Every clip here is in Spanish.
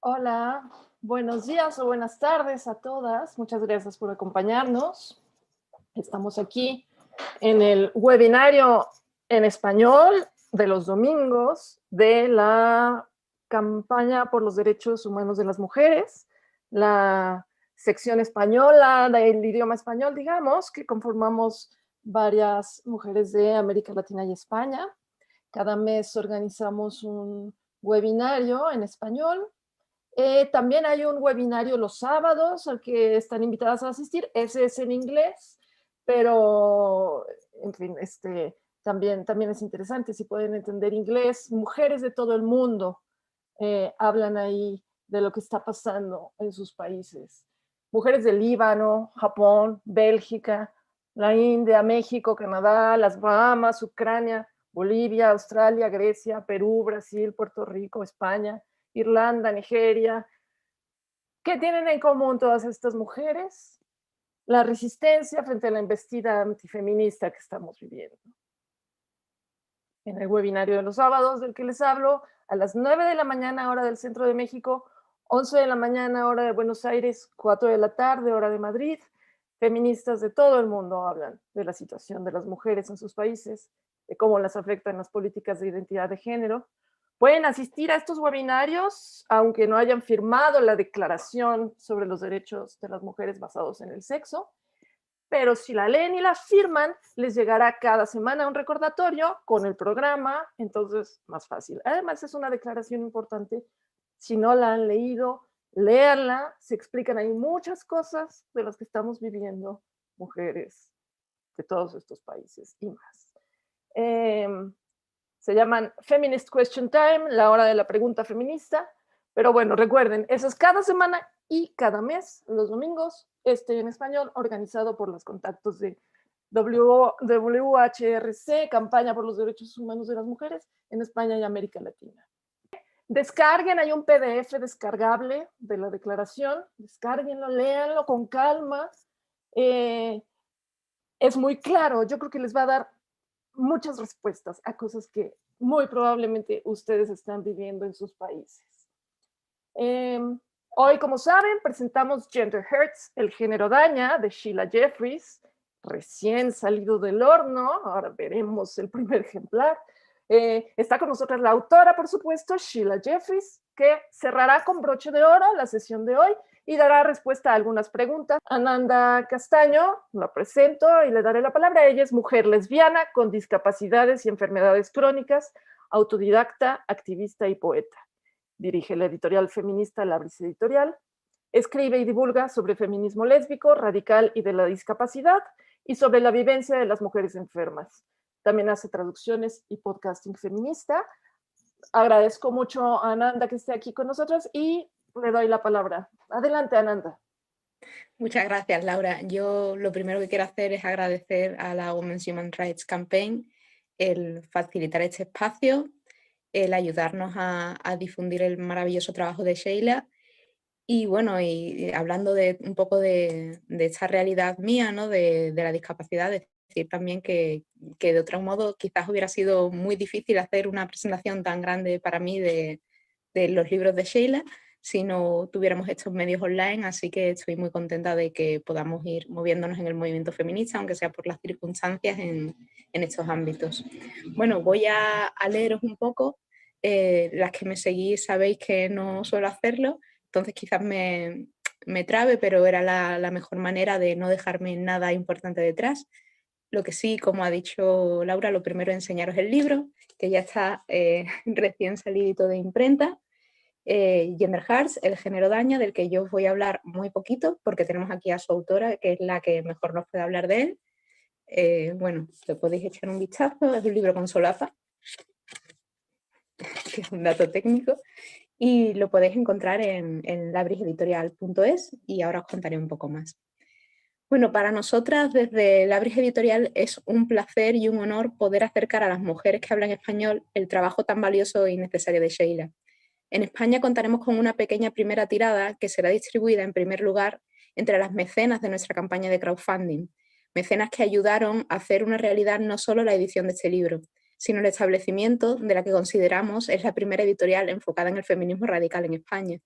Hola, buenos días o buenas tardes a todas. Muchas gracias por acompañarnos. Estamos aquí en el webinario en español de los domingos de la campaña por los derechos humanos de las mujeres, la sección española del idioma español, digamos, que conformamos varias mujeres de América Latina y España. Cada mes organizamos un webinario en español. También hay un webinario los sábados al que están invitadas a asistir. Ese es en inglés, pero, en fin, también es interesante si pueden entender inglés. Mujeres de todo el mundo hablan ahí de lo que está pasando en sus países. Mujeres del Líbano, Japón, Bélgica, la India, México, Canadá, las Bahamas, Ucrania, Bolivia, Australia, Grecia, Perú, Brasil, Puerto Rico, España, Irlanda, Nigeria. ¿Qué tienen en común todas estas mujeres? La resistencia frente a la embestida antifeminista que estamos viviendo. En el webinario de los sábados del que les hablo, a las 9 de la mañana, hora del centro de México, 11 de la mañana, hora de Buenos Aires, 4 de la tarde, hora de Madrid, feministas de todo el mundo hablan de la situación de las mujeres en sus países, de cómo las afectan las políticas de identidad de género. Pueden asistir a estos webinarios, aunque no hayan firmado la Declaración sobre los Derechos de las Mujeres basados en el sexo, pero si la leen y la firman, les llegará cada semana un recordatorio con el programa, entonces más fácil. Además es una declaración importante. Si no la han leído, léanla, se explican ahí muchas cosas de las que estamos viviendo mujeres de todos estos países y más. Se llaman Feminist Question Time, la hora de la pregunta feminista. Pero bueno, recuerden, eso es cada semana y cada mes, los domingos, en español, organizado por los contactos de WHRC, Campaña por los Derechos Humanos de las Mujeres, en España y América Latina. Descarguen, hay un PDF descargable de la declaración, descárguenlo, léanlo con calma. Es muy claro, yo creo que les va a dar muchas respuestas a cosas que muy probablemente ustedes están viviendo en sus países. Hoy, como saben, presentamos Gender Hurts, el género daña, de Sheila Jeffries, recién salido del horno. Ahora veremos el primer ejemplar. Está con nosotros la autora, por supuesto, Sheila Jeffries, que cerrará con broche de oro la sesión de hoy y dará respuesta a algunas preguntas. Ananda Castaño, la presento y le daré la palabra. Ella es mujer lesbiana con discapacidades y enfermedades crónicas, autodidacta, activista y poeta. Dirige la editorial feminista Labris Editorial. Escribe y divulga sobre feminismo lésbico, radical y de la discapacidad y sobre la vivencia de las mujeres enfermas. También hace traducciones y podcasting feminista. Agradezco mucho a Ananda que esté aquí con nosotros y le doy la palabra. Adelante, Ananda. Muchas gracias, Laura. Yo lo primero que quiero hacer es agradecer a la Women's Human Rights Campaign el facilitar este espacio, el ayudarnos a difundir el maravilloso trabajo de Sheila y bueno, y hablando un poco de esta realidad mía, ¿no? de la discapacidad, decir también que de otro modo quizás hubiera sido muy difícil hacer una presentación tan grande para mí de los libros de Sheila si no tuviéramos estos medios online, así que estoy muy contenta de que podamos ir moviéndonos en el movimiento feminista, aunque sea por las circunstancias en estos ámbitos. Bueno, voy a leeros un poco. Las que me seguís sabéis que no suelo hacerlo, entonces quizás me trabe, pero era la mejor manera de no dejarme nada importante detrás. Lo que sí, como ha dicho Laura, lo primero es enseñaros el libro, que ya está recién salido de imprenta. Gender Hearts, el género daña, del que yo os voy a hablar muy poquito, porque tenemos aquí a su autora, que es la que mejor nos puede hablar de él. Bueno, le podéis echar un vistazo, es un libro con solapa, que es un dato técnico, y lo podéis encontrar en labriseditorial.es y ahora os contaré un poco más. Bueno, para nosotras desde Labris Editorial es un placer y un honor poder acercar a las mujeres que hablan español el trabajo tan valioso y necesario de Sheila. En España contaremos con una pequeña primera tirada que será distribuida en primer lugar entre las mecenas de nuestra campaña de crowdfunding, mecenas que ayudaron a hacer una realidad no solo la edición de este libro, sino el establecimiento de la que consideramos es la primera editorial enfocada en el feminismo radical en España.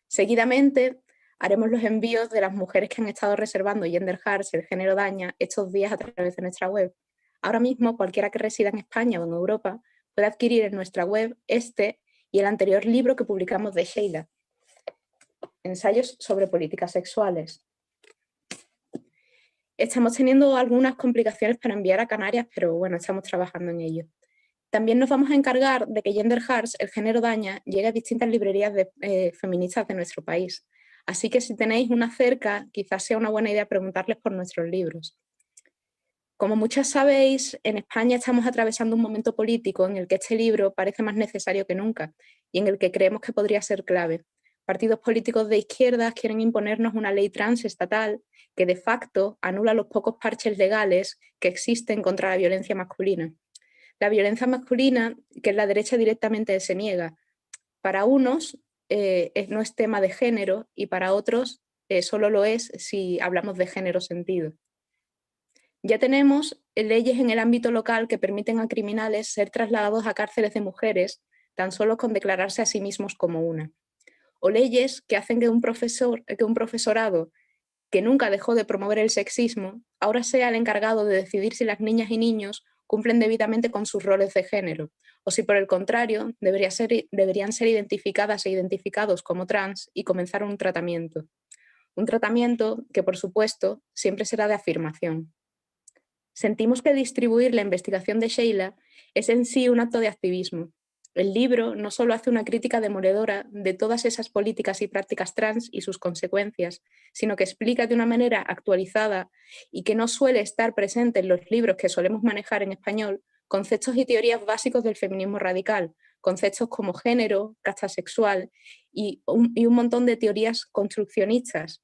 Seguidamente, haremos los envíos de las mujeres que han estado reservando Gender Hearts, el género daña, estos días a través de nuestra web. Ahora mismo, cualquiera que resida en España o en Europa puede adquirir en nuestra web este y el anterior libro que publicamos de Sheila, Ensayos sobre políticas sexuales. Estamos teniendo algunas complicaciones para enviar a Canarias, pero bueno, estamos trabajando en ello. También nos vamos a encargar de que Gender Hearts, el género daña, llegue a distintas librerías feministas de nuestro país. Así que si tenéis una cerca, quizás sea una buena idea preguntarles por nuestros libros. Como muchas sabéis, en España estamos atravesando un momento político en el que este libro parece más necesario que nunca y en el que creemos que podría ser clave. Partidos políticos de izquierdas quieren imponernos una ley trans estatal que de facto anula los pocos parches legales que existen contra la violencia masculina. La violencia masculina, que en la derecha directamente se niega, para unos no es tema de género y para otros solo lo es si hablamos de género sentido. Ya tenemos leyes en el ámbito local que permiten a criminales ser trasladados a cárceles de mujeres tan solo con declararse a sí mismos como una. O leyes que hacen que un profesorado que nunca dejó de promover el sexismo ahora sea el encargado de decidir si las niñas y niños cumplen debidamente con sus roles de género, o si por el contrario deberían ser identificadas e identificados como trans y comenzar un tratamiento. Un tratamiento que, por supuesto, siempre será de afirmación. Sentimos que distribuir la investigación de Sheila es en sí un acto de activismo. El libro no solo hace una crítica demoledora de todas esas políticas y prácticas trans y sus consecuencias, sino que explica de una manera actualizada y que no suele estar presente en los libros que solemos manejar en español, conceptos y teorías básicos del feminismo radical, conceptos como género, casta sexual y un montón de teorías construccionistas.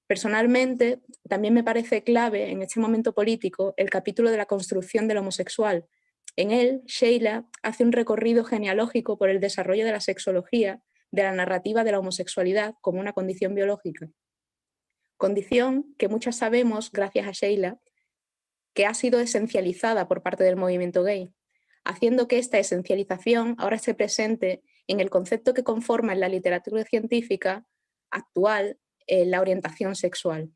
Personalmente, también me parece clave en este momento político el capítulo de la construcción del homosexual. En él, Sheila hace un recorrido genealógico por el desarrollo de la sexología, de la narrativa de la homosexualidad como una condición biológica. Condición que muchas sabemos, gracias a Sheila, que ha sido esencializada por parte del movimiento gay, haciendo que esta esencialización ahora esté presente en el concepto que conforma en la literatura científica actual la orientación sexual.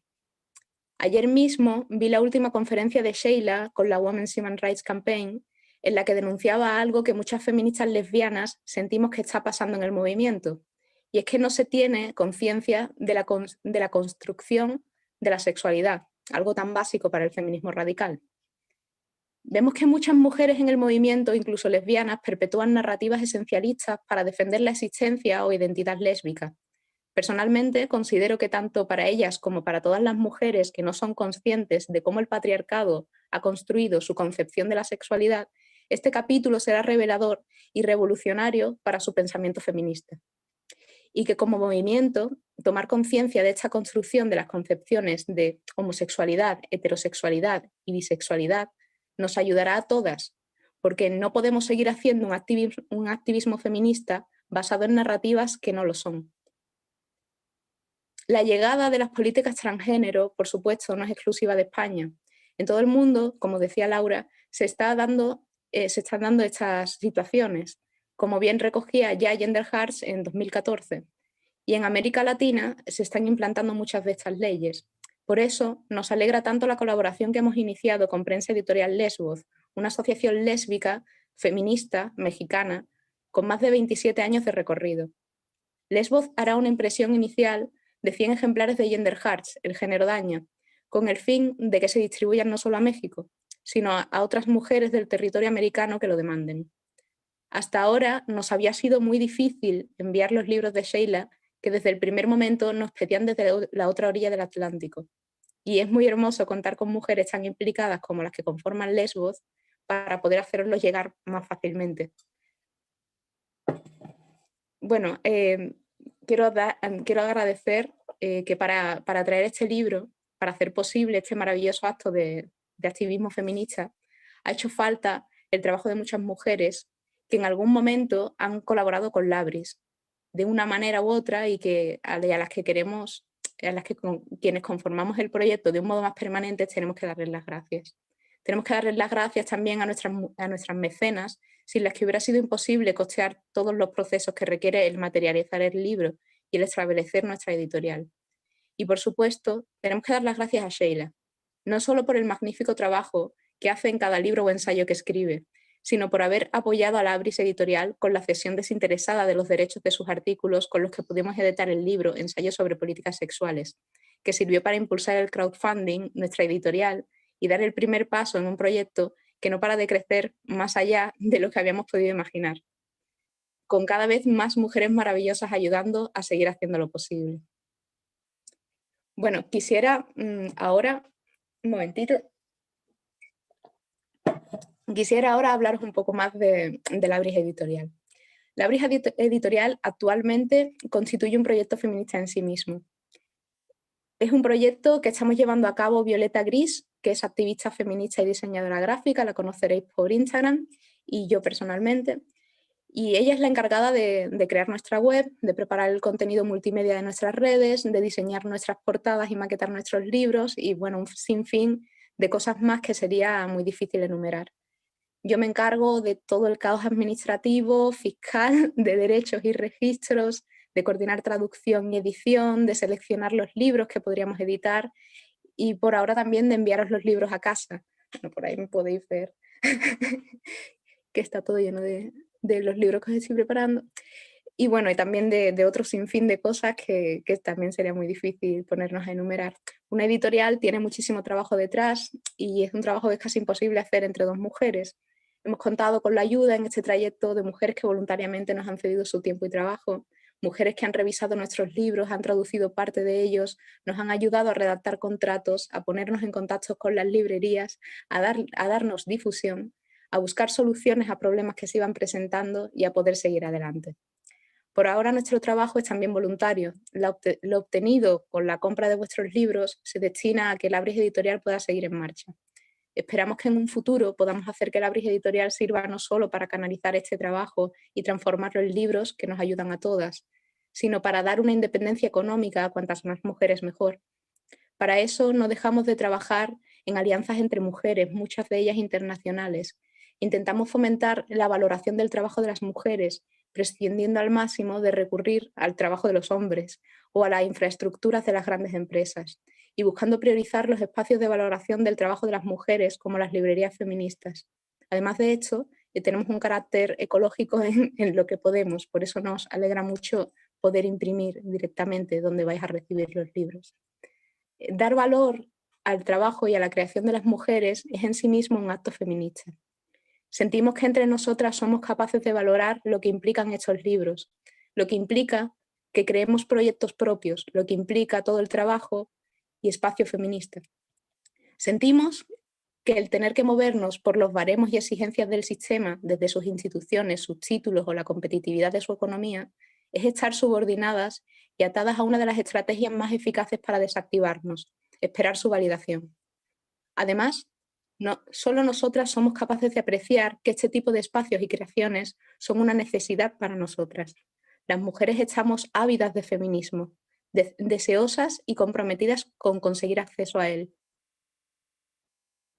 Ayer mismo vi la última conferencia de Sheila con la Women's Human Rights Campaign, en la que denunciaba algo que muchas feministas lesbianas sentimos que está pasando en el movimiento, y es que no se tiene conciencia de la construcción de la sexualidad, algo tan básico para el feminismo radical. Vemos que muchas mujeres en el movimiento, incluso lesbianas, perpetúan narrativas esencialistas para defender la existencia o identidad lésbica. Personalmente, considero que tanto para ellas como para todas las mujeres que no son conscientes de cómo el patriarcado ha construido su concepción de la sexualidad, este capítulo será revelador y revolucionario para su pensamiento feminista. Y que como movimiento, tomar conciencia de esta construcción de las concepciones de homosexualidad, heterosexualidad y bisexualidad nos ayudará a todas, porque no podemos seguir haciendo un activismo feminista basado en narrativas que no lo son. La llegada de las políticas transgénero, por supuesto, no es exclusiva de España. En todo el mundo, como decía Laura, se están dando estas situaciones, como bien recogía ya Gender Hearts en 2014. Y en América Latina se están implantando muchas de estas leyes. Por eso nos alegra tanto la colaboración que hemos iniciado con Prensa Editorial Lesbos, una asociación lésbica, feminista, mexicana, con más de 27 años de recorrido. Lesbos hará una impresión inicial de 100 ejemplares de Gender Hearts, el género daña, con el fin de que se distribuyan no solo a México, sino a otras mujeres del territorio americano que lo demanden. Hasta ahora nos había sido muy difícil enviar los libros de Sheila, que desde el primer momento nos pedían desde la otra orilla del Atlántico. Y es muy hermoso contar con mujeres tan implicadas como las que conforman Lesbos para poder hacerlos llegar más fácilmente. Bueno, quiero agradecer que para traer este libro, para hacer posible este maravilloso acto de activismo feminista, ha hecho falta el trabajo de muchas mujeres que en algún momento han colaborado con Labris de una manera u otra y a las que queremos, quienes conformamos el proyecto de un modo más permanente, tenemos que darles las gracias. Tenemos que darles las gracias también a nuestras mecenas, sin las que hubiera sido imposible costear todos los procesos que requiere el materializar el libro y el establecer nuestra editorial. Y por supuesto, tenemos que dar las gracias a Sheila, no solo por el magnífico trabajo que hace en cada libro o ensayo que escribe, sino por haber apoyado a la Abris Editorial con la cesión desinteresada de los derechos de sus artículos con los que pudimos editar el libro Ensayo sobre políticas sexuales, que sirvió para impulsar el crowdfunding, nuestra editorial, y dar el primer paso en un proyecto que no para de crecer más allá de lo que habíamos podido imaginar, con cada vez más mujeres maravillosas ayudando a seguir haciendo lo posible. Bueno, quisiera ahora, un momentito, quisiera ahora hablaros un poco más de la Abris Editorial. La Abris Editorial actualmente constituye un proyecto feminista en sí mismo. Es un proyecto que estamos llevando a cabo Violeta Gris, que es activista feminista y diseñadora gráfica, la conoceréis por Instagram, y yo personalmente. Y ella es la encargada de crear nuestra web, de preparar el contenido multimedia de nuestras redes, de diseñar nuestras portadas y maquetar nuestros libros, y bueno, un sinfín de cosas más que sería muy difícil enumerar. Yo me encargo de todo el caos administrativo, fiscal, de derechos y registros, de coordinar traducción y edición, de seleccionar los libros que podríamos editar y por ahora también de enviaros los libros a casa. Bueno, por ahí me podéis ver que está todo lleno de los libros que os estoy preparando. Y bueno, y también de otro sinfín de cosas que también sería muy difícil ponernos a enumerar. Una editorial tiene muchísimo trabajo detrás y es un trabajo que es casi imposible hacer entre dos mujeres. Hemos contado con la ayuda en este trayecto de mujeres que voluntariamente nos han cedido su tiempo y trabajo, mujeres que han revisado nuestros libros, han traducido parte de ellos, nos han ayudado a redactar contratos, a ponernos en contacto con las librerías, a darnos difusión, a buscar soluciones a problemas que se iban presentando y a poder seguir adelante. Por ahora nuestro trabajo es también voluntario. Lo obtenido con la compra de vuestros libros se destina a que la Abris Editorial pueda seguir en marcha. Esperamos que en un futuro podamos hacer que la Abris Editorial sirva no solo para canalizar este trabajo y transformarlo en libros que nos ayudan a todas, sino para dar una independencia económica a cuantas más mujeres mejor. Para eso no dejamos de trabajar en alianzas entre mujeres, muchas de ellas internacionales. Intentamos fomentar la valoración del trabajo de las mujeres, prescindiendo al máximo de recurrir al trabajo de los hombres o a las infraestructuras de las grandes empresas, y buscando priorizar los espacios de valoración del trabajo de las mujeres, como las librerías feministas. Además de hecho, tenemos un carácter ecológico en lo que podemos, por eso nos alegra mucho poder imprimir directamente donde vais a recibir los libros. Dar valor al trabajo y a la creación de las mujeres es en sí mismo un acto feminista. Sentimos que entre nosotras somos capaces de valorar lo que implican estos libros, lo que implica que creemos proyectos propios, lo que implica todo el trabajo y espacio feminista. Sentimos que el tener que movernos por los baremos y exigencias del sistema, desde sus instituciones, sus títulos o la competitividad de su economía, es estar subordinadas y atadas a una de las estrategias más eficaces para desactivarnos, esperar su validación. Además, solo nosotras somos capaces de apreciar que este tipo de espacios y creaciones son una necesidad para nosotras. Las mujeres estamos ávidas de feminismo, deseosas y comprometidas con conseguir acceso a él,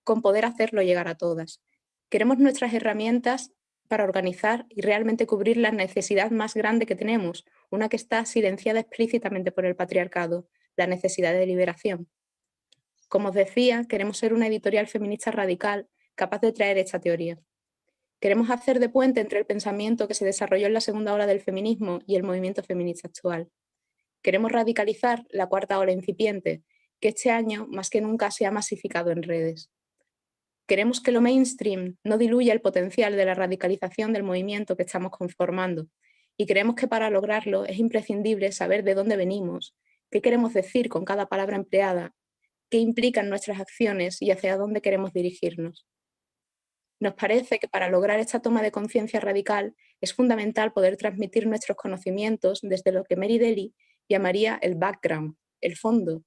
con poder hacerlo llegar a todas. Queremos nuestras herramientas para organizar y realmente cubrir la necesidad más grande que tenemos, una que está silenciada explícitamente por el patriarcado, la necesidad de liberación. Como os decía, queremos ser una editorial feminista radical capaz de traer esta teoría. Queremos hacer de puente entre el pensamiento que se desarrolló en la segunda ola del feminismo y el movimiento feminista actual. Queremos radicalizar la cuarta ola incipiente, que este año más que nunca se ha masificado en redes. Queremos que lo mainstream no diluya el potencial de la radicalización del movimiento que estamos conformando, y creemos que para lograrlo es imprescindible saber de dónde venimos, qué queremos decir con cada palabra empleada, qué implican nuestras acciones y hacia dónde queremos dirigirnos. Nos parece que para lograr esta toma de conciencia radical es fundamental poder transmitir nuestros conocimientos desde lo que Mary Daly llamaría el background, el fondo,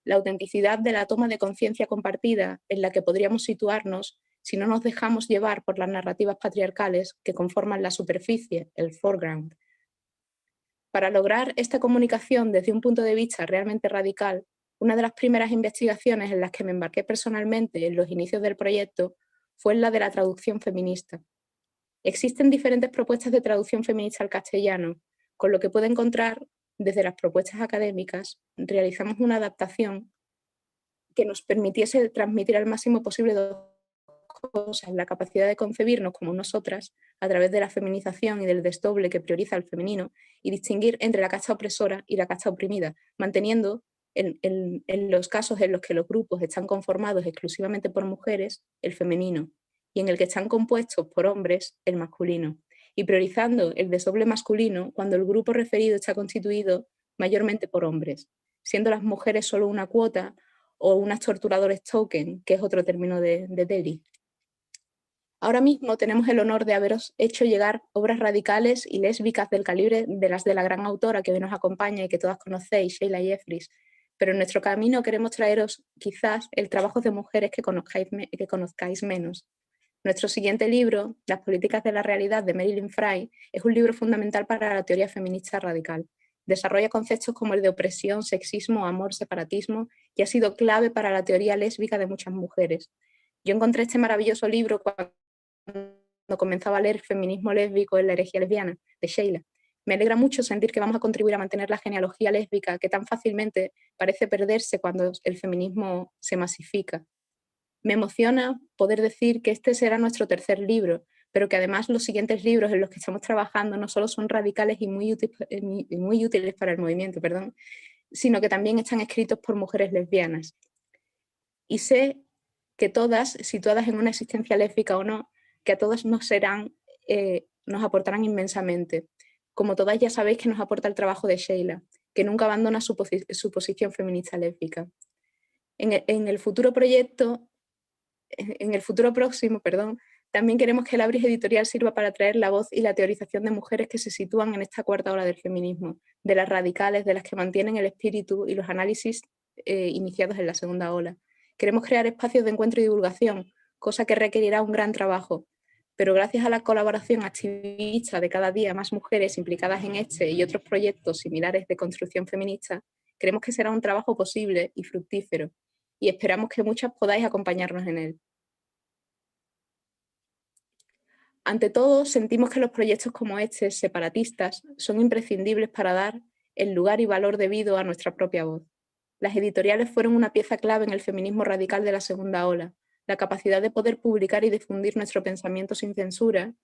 la autenticidad de la toma de conciencia compartida en la que podríamos situarnos si no nos dejamos llevar por las narrativas patriarcales que conforman la superficie, el foreground. Para lograr esta comunicación desde un punto de vista realmente radical, una de las primeras investigaciones en las que me embarqué personalmente en los inicios del proyecto fue la de la traducción feminista. Existen diferentes propuestas de traducción feminista al castellano, con lo que puede encontrar desde las propuestas académicas, realizamos una adaptación que nos permitiese transmitir al máximo posible dos cosas: la capacidad de concebirnos como nosotras a través de la feminización y del desdoble que prioriza el femenino, y distinguir entre la casta opresora y la casta oprimida, manteniendo en los casos en los que los grupos están conformados exclusivamente por mujeres, el femenino, y en el que están compuestos por hombres, el masculino, y priorizando el desdoble masculino cuando el grupo referido está constituido mayormente por hombres, siendo las mujeres solo una cuota o unas torturadores token, que es otro término de Delhi. Ahora mismo tenemos el honor de haberos hecho llegar obras radicales y lésbicas del calibre de las de la gran autora que hoy nos acompaña y que todas conocéis, Sheila Jeffreys, pero en nuestro camino queremos traeros quizás el trabajo de mujeres que conozcáis menos. Nuestro siguiente libro, Las políticas de la realidad, de Marilyn Frye, es un libro fundamental para la teoría feminista radical. Desarrolla conceptos como el de opresión, sexismo, amor, separatismo, y ha sido clave para la teoría lésbica de muchas mujeres. Yo encontré este maravilloso libro cuando comenzaba a leer Feminismo lésbico en la herejía lesbiana, de Sheila. Me alegra mucho sentir que vamos a contribuir a mantener la genealogía lésbica que tan fácilmente parece perderse cuando el feminismo se masifica. Me emociona poder decir que este será nuestro tercer libro, pero que además los siguientes libros en los que estamos trabajando no solo son radicales y muy útiles para el movimiento, sino que también están escritos por mujeres lesbianas. Y sé que todas, situadas en una existencia lésbica o no, que a todas nos aportarán inmensamente. Como todas ya sabéis que nos aporta el trabajo de Sheila, que nunca abandona su posición feminista lésbica. En el futuro próximo, también queremos que el Abris Editorial sirva para traer la voz y la teorización de mujeres que se sitúan en esta cuarta ola del feminismo, de las radicales, de las que mantienen el espíritu y los análisis iniciados en la segunda ola. Queremos crear espacios de encuentro y divulgación, cosa que requerirá un gran trabajo, pero gracias a la colaboración activista de cada día más mujeres implicadas en este y otros proyectos similares de construcción feminista, creemos que será un trabajo posible y fructífero, y esperamos que muchas podáis acompañarnos en él. Ante todo, sentimos que los proyectos como este, separatistas, son imprescindibles para dar el lugar y valor debido a nuestra propia voz. Las editoriales fueron una pieza clave en el feminismo radical de la segunda ola. La capacidad de poder publicar y difundir nuestro pensamiento sin censura,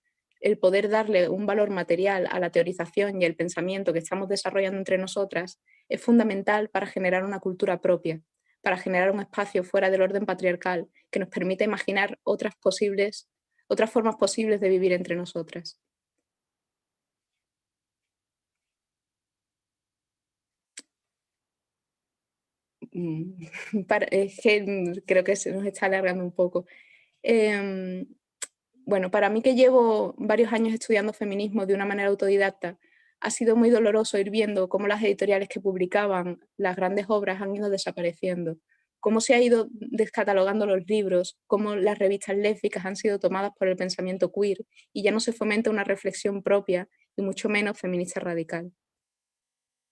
el poder darle un valor material a la teorización y el pensamiento que estamos desarrollando entre nosotras, es fundamental para generar una cultura propia, para generar un espacio fuera del orden patriarcal que nos permita imaginar otras formas posibles de vivir entre nosotras. Es que creo que se nos está alargando un poco. Bueno, para mí, que llevo varios años estudiando feminismo de una manera autodidacta, ha sido muy doloroso ir viendo cómo las editoriales que publicaban las grandes obras han ido desapareciendo, cómo se ha ido descatalogando los libros, cómo las revistas lésbicas han sido tomadas por el pensamiento queer y ya no se fomenta una reflexión propia y mucho menos feminista radical.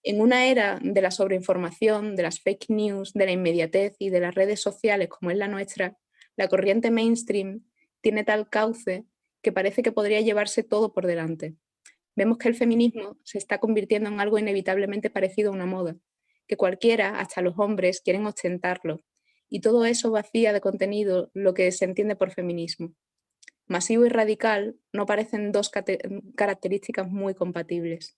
En una era de la sobreinformación, de las fake news, de la inmediatez y de las redes sociales como es la nuestra, la corriente mainstream tiene tal cauce que parece que podría llevarse todo por delante. Vemos que el feminismo se está convirtiendo en algo inevitablemente parecido a una moda, que cualquiera, hasta los hombres, quieren ostentarlo, y todo eso vacía de contenido lo que se entiende por feminismo. Masivo y radical no parecen dos características muy compatibles.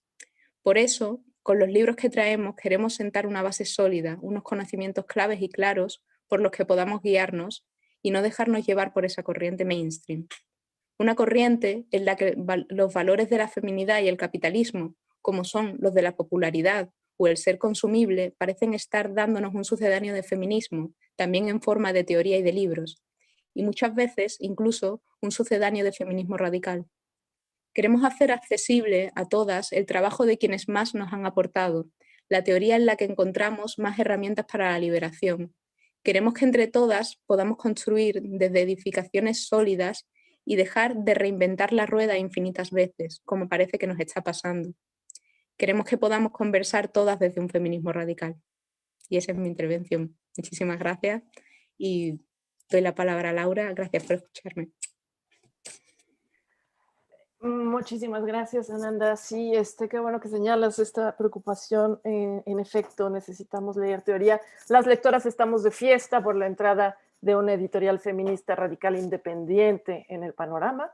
Por eso, con los libros que traemos queremos sentar una base sólida, unos conocimientos claves y claros por los que podamos guiarnos y no dejarnos llevar por esa corriente mainstream. Una corriente en la que los valores de la feminidad y el capitalismo, como son los de la popularidad o el ser consumible, parecen estar dándonos un sucedáneo de feminismo, también en forma de teoría y de libros, y muchas veces incluso un sucedáneo de feminismo radical. Queremos hacer accesible a todas el trabajo de quienes más nos han aportado, la teoría en la que encontramos más herramientas para la liberación. Queremos que entre todas podamos construir desde edificaciones sólidas y dejar de reinventar la rueda infinitas veces, como parece que nos está pasando. Queremos que podamos conversar todas desde un feminismo radical. Y esa es mi intervención. Muchísimas gracias y doy la palabra a Laura. Gracias por escucharme. Muchísimas gracias, Ananda. Sí, qué bueno que señalas esta preocupación. En efecto, necesitamos leer teoría. Las lectoras estamos de fiesta por la entrada de una editorial feminista radical independiente en el panorama.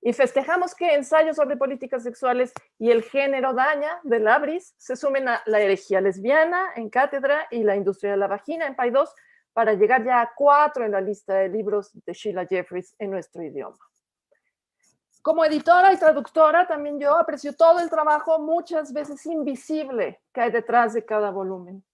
Y festejamos que ensayos sobre políticas sexuales y el género daña de Labris se sumen a La herejía lesbiana en Cátedra y La industria de la vagina en Paidós para llegar ya a 4 en la lista de libros de Sheila Jeffreys en nuestro idioma. Como editora y traductora, también yo aprecio todo el trabajo, muchas veces invisible, que hay detrás de cada volumen.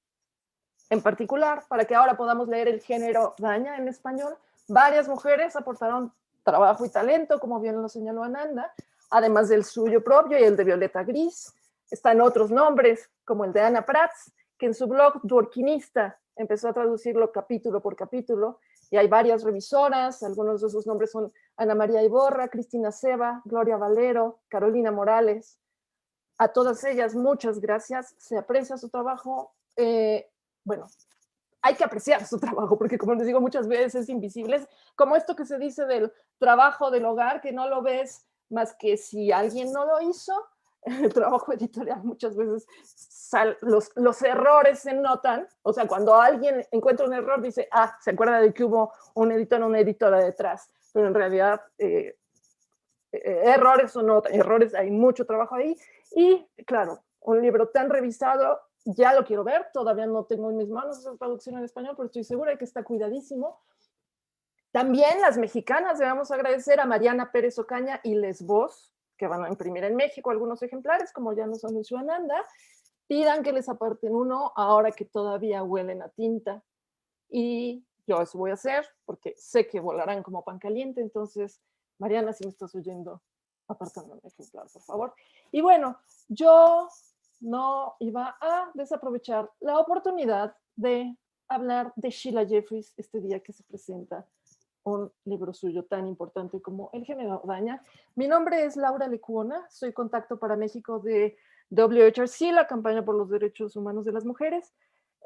En particular, para que ahora podamos leer El género daña en español, varias mujeres aportaron trabajo y talento, como bien lo señaló Ananda, además del suyo propio y el de Violeta Gris. Están otros nombres, como el de Ana Prats, que en su blog Dworkinista empezó a traducirlo capítulo por capítulo, y hay varias revisoras, algunos de sus nombres son Ana María Iborra, Cristina Seba, Gloria Valero, Carolina Morales. A todas ellas, muchas gracias, se aprecia su trabajo. Bueno, hay que apreciar su trabajo, porque como les digo muchas veces es invisible, es como esto que se dice del trabajo del hogar, que no lo ves más que si alguien no lo hizo. El trabajo editorial muchas veces los errores se notan, o sea, cuando alguien encuentra un error dice, se acuerda de que hubo un editor o una editora detrás, pero en realidad errores o no, errores, hay mucho trabajo ahí. Y claro, un libro tan revisado, ya lo quiero ver, todavía no tengo en mis manos esa traducción en español, pero estoy segura de que está cuidadísimo. También las mexicanas debemos agradecer a Mariana Pérez Ocaña y Les Vos, que van a imprimir en México algunos ejemplares, como ya nos anunció Ananda. Pidan que les aparten uno ahora que todavía huelen a tinta. Y yo eso voy a hacer, porque sé que volarán como pan caliente. Entonces, Mariana, si me estás oyendo, apartando un ejemplar, por favor. Y bueno, yo no iba a desaprovechar la oportunidad de hablar de Sheila Jeffreys este día que se presenta un libro suyo tan importante como El género daña. Mi nombre es Laura Lecuona, soy contacto para México de WHRC, la campaña por los derechos humanos de las mujeres.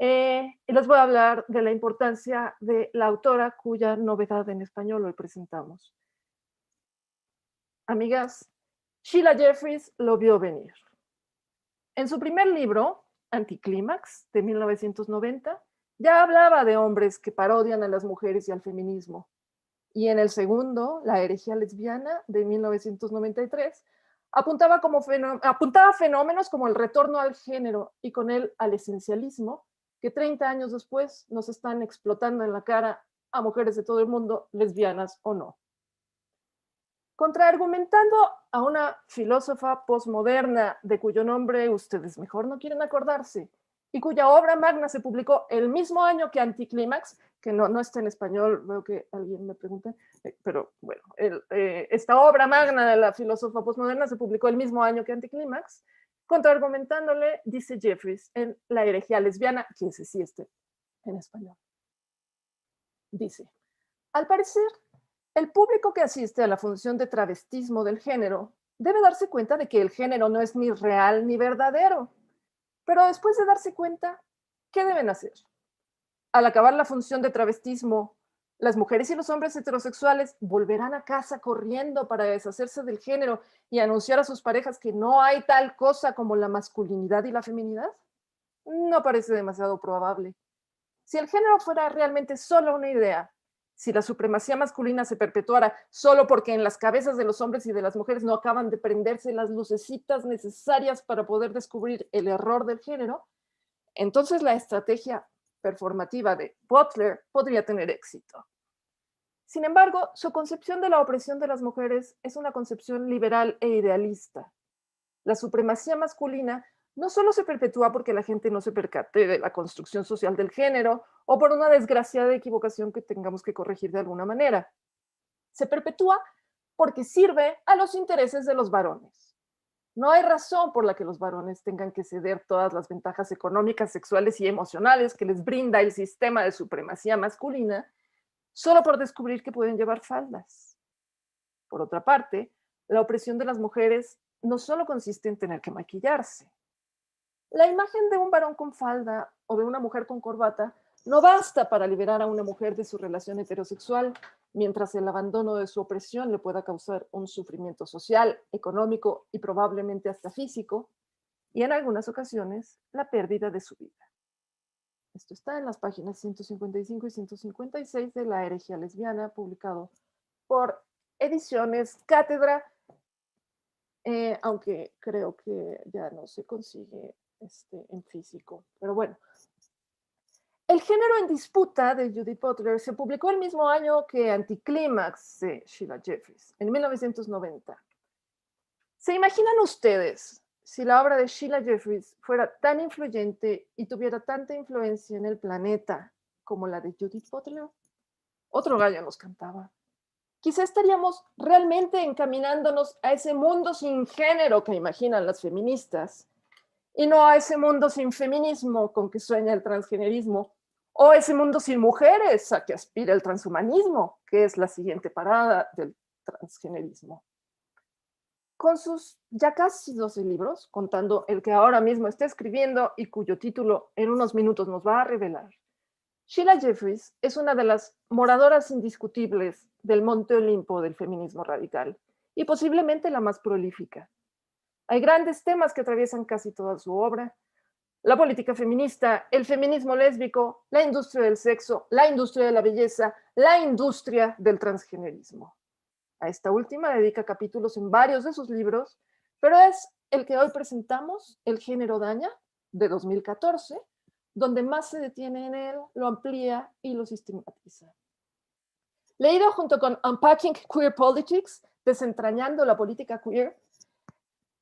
Y les voy a hablar de la importancia de la autora cuya novedad en español hoy presentamos. Amigas, Sheila Jeffreys lo vio venir. En su primer libro, Anticlímax, de 1990, ya hablaba de hombres que parodian a las mujeres y al feminismo. Y en el segundo, La herejía lesbiana, de 1993, apuntaba fenómenos como el retorno al género y con él al esencialismo, que 30 años después nos están explotando en la cara a mujeres de todo el mundo, lesbianas o no. Contraargumentando a una filósofa posmoderna de cuyo nombre ustedes mejor no quieren acordarse y cuya obra magna se publicó el mismo año que Anticlímax, que no está en español, veo que alguien me pregunta, pero bueno, esta obra magna de la filósofa posmoderna se publicó el mismo año que Anticlímax. Contraargumentándole, dice Jeffreys en La herejía lesbiana, que ese sí está en español. Dice, al parecer, el público que asiste a la función de travestismo del género debe darse cuenta de que el género no es ni real ni verdadero. Pero después de darse cuenta, ¿qué deben hacer? Al acabar la función de travestismo, las mujeres y los hombres heterosexuales volverán a casa corriendo para deshacerse del género y anunciar a sus parejas que no hay tal cosa como la masculinidad y la feminidad. No parece demasiado probable. Si el género fuera realmente solo una idea, si la supremacía masculina se perpetuara solo porque en las cabezas de los hombres y de las mujeres no acaban de prenderse las lucecitas necesarias para poder descubrir el error del género, entonces la estrategia performativa de Butler podría tener éxito. Sin embargo, su concepción de la opresión de las mujeres es una concepción liberal e idealista. La supremacía masculina no solo se perpetúa porque la gente no se percate de la construcción social del género o por una desgraciada equivocación que tengamos que corregir de alguna manera. Se perpetúa porque sirve a los intereses de los varones. No hay razón por la que los varones tengan que ceder todas las ventajas económicas, sexuales y emocionales que les brinda el sistema de supremacía masculina solo por descubrir que pueden llevar faldas. Por otra parte, la opresión de las mujeres no solo consiste en tener que maquillarse. La imagen de un varón con falda o de una mujer con corbata no basta para liberar a una mujer de su relación heterosexual mientras el abandono de su opresión le pueda causar un sufrimiento social, económico y probablemente hasta físico, y en algunas ocasiones la pérdida de su vida. Esto está en las páginas 155 y 156 de La herejía lesbiana, publicado por Ediciones Cátedra, aunque creo que ya no se consigue en físico. Pero bueno, El género en disputa de Judith Butler se publicó el mismo año que Anticlímax de Sheila Jeffreys, en 1990. ¿Se imaginan ustedes si la obra de Sheila Jeffreys fuera tan influyente y tuviera tanta influencia en el planeta como la de Judith Butler? Otro gallo nos cantaba. Quizá estaríamos realmente encaminándonos a ese mundo sin género que imaginan las feministas, y no a ese mundo sin feminismo con que sueña el transgenerismo, o ese mundo sin mujeres a que aspira el transhumanismo, que es la siguiente parada del transgenerismo. Con sus ya casi 12 libros, contando el que ahora mismo está escribiendo y cuyo título en unos minutos nos va a revelar, Sheila Jeffreys es una de las moradoras indiscutibles del Monte Olimpo del feminismo radical y posiblemente la más prolífica. Hay grandes temas que atraviesan casi toda su obra: la política feminista, el feminismo lésbico, la industria del sexo, la industria de la belleza, la industria del transgenerismo. A esta última dedica capítulos en varios de sus libros, pero es el que hoy presentamos, El género daña, de 2014, donde más se detiene en él, lo amplía y lo sistematiza. Leído junto con Unpacking Queer Politics, desentrañando la política queer,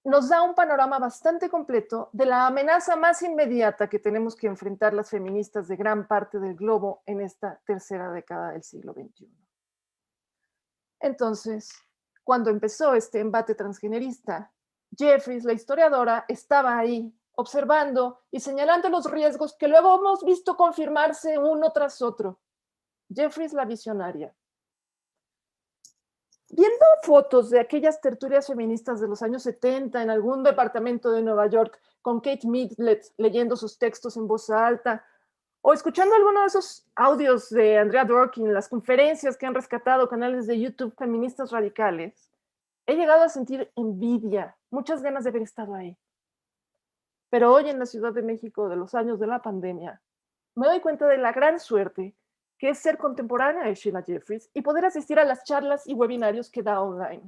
nos da un panorama bastante completo de la amenaza más inmediata que tenemos que enfrentar las feministas de gran parte del globo en esta tercera década del siglo XXI. Entonces, cuando empezó este embate transgenerista, Jeffreys, la historiadora, estaba ahí, observando y señalando los riesgos que luego hemos visto confirmarse uno tras otro. Jeffreys, la visionaria. Viendo fotos de aquellas tertulias feministas de los años 70 en algún departamento de Nueva York, con Kate Middlet leyendo sus textos en voz alta, o escuchando alguno de esos audios de Andrea Dworkin, las conferencias que han rescatado canales de YouTube feministas radicales, he llegado a sentir envidia, muchas ganas de haber estado ahí. Pero hoy en la Ciudad de México de los años de la pandemia, me doy cuenta de la gran suerte que es ser contemporánea de Sheila Jeffreys y poder asistir a las charlas y webinarios que da online.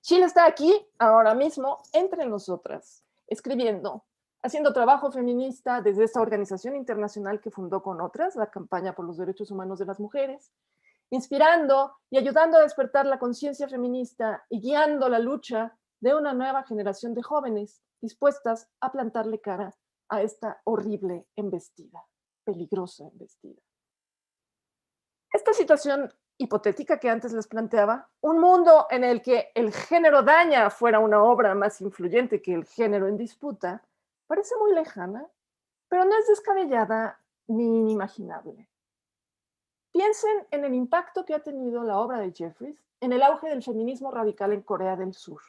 Sheila está aquí, ahora mismo, entre nosotras, escribiendo, haciendo trabajo feminista desde esta organización internacional que fundó con otras, la Campaña por los Derechos Humanos de las Mujeres, inspirando y ayudando a despertar la conciencia feminista y guiando la lucha de una nueva generación de jóvenes dispuestas a plantarle cara a esta horrible embestida, peligrosa embestida. Esta situación hipotética que antes les planteaba, un mundo en el que El género daña fuera una obra más influyente que El género en disputa, parece muy lejana, pero no es descabellada ni inimaginable. Piensen en el impacto que ha tenido la obra de Jeffreys en el auge del feminismo radical en Corea del Sur.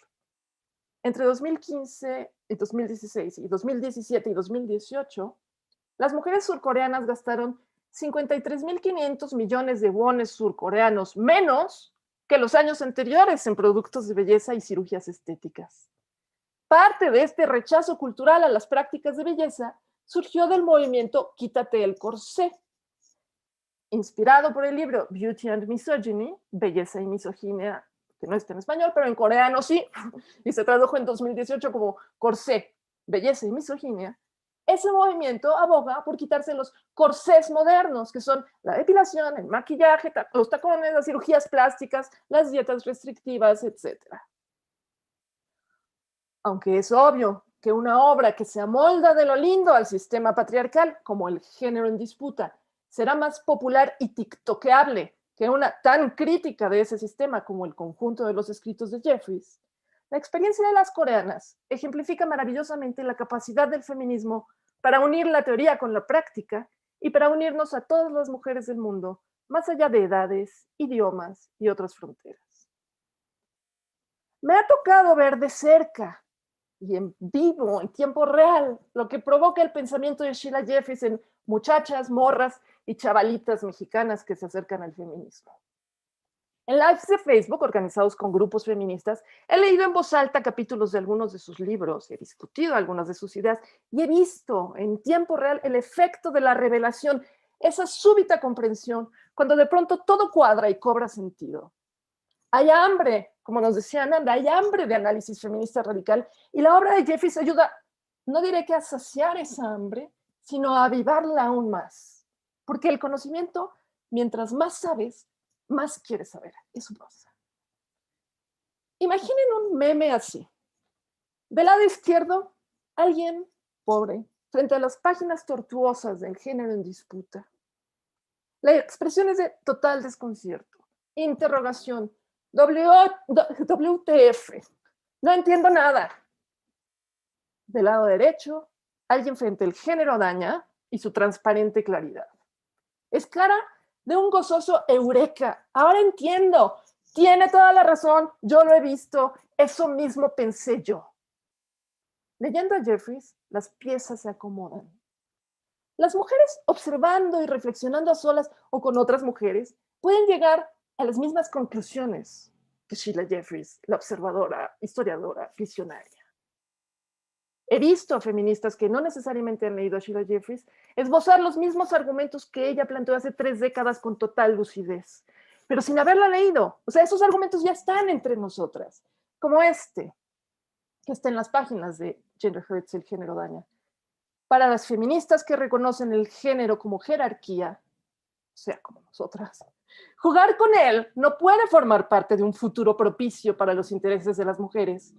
Entre 2015 y 2016 y 2017 y 2018, las mujeres surcoreanas gastaron 53.500 millones de wones surcoreanos menos que los años anteriores en productos de belleza y cirugías estéticas. Parte de este rechazo cultural a las prácticas de belleza surgió del movimiento Quítate el corsé, inspirado por el libro Beauty and Misogyny, Belleza y Misoginia, que no está en español, pero en coreano sí, y se tradujo en 2018 como Corsé, Belleza y Misoginia. Ese movimiento aboga por quitarse los corsés modernos, que son la depilación, el maquillaje, los tacones, las cirugías plásticas, las dietas restrictivas, etc. Aunque es obvio que una obra que se amolda de lo lindo al sistema patriarcal, como El género en disputa, será más popular y tiktokeable que una tan crítica de ese sistema como el conjunto de los escritos de Jeffreys, la experiencia de las coreanas ejemplifica maravillosamente la capacidad del feminismo para unir la teoría con la práctica y para unirnos a todas las mujeres del mundo, más allá de edades, idiomas y otras fronteras. Me ha tocado ver de cerca y en vivo, en tiempo real, lo que provoca el pensamiento de Sheila Jeffreys en muchachas, morras y chavalitas mexicanas que se acercan al feminismo. En lives de Facebook, organizados con grupos feministas, he leído en voz alta capítulos de algunos de sus libros, he discutido algunas de sus ideas y he visto en tiempo real el efecto de la revelación, esa súbita comprensión, cuando de pronto todo cuadra y cobra sentido. Hay hambre, como nos decía Ananda, hay hambre de análisis feminista radical y la obra de Jeffries ayuda, no diré que a saciar esa hambre, sino a avivarla aún más. Porque el conocimiento, mientras más sabes, más quieres saber. Es su cosa. Imaginen un meme así. Del lado izquierdo, alguien pobre, frente a las páginas tortuosas del género en disputa. La expresión es de total desconcierto, interrogación, WTF, no entiendo nada. Del lado derecho, alguien frente al género daña y su transparente claridad. Es cara de un gozoso eureka. Ahora entiendo. Tiene toda la razón. Yo lo he visto. Eso mismo pensé yo. Leyendo a Jeffries, las piezas se acomodan. Las mujeres, observando y reflexionando a solas o con otras mujeres, pueden llegar a las mismas conclusiones que Sheila Jeffries, la observadora, historiadora, visionaria. He visto a feministas que no necesariamente han leído a Sheila Jeffries esbozar los mismos argumentos que ella planteó hace 3 décadas con total lucidez, pero sin haberla leído. O sea, esos argumentos ya están entre nosotras, como este, que está en las páginas de Gender Hurts, el género daña. Para las feministas que reconocen el género como jerarquía, o sea, como nosotras, jugar con él no puede formar parte de un futuro propicio para los intereses de las mujeres,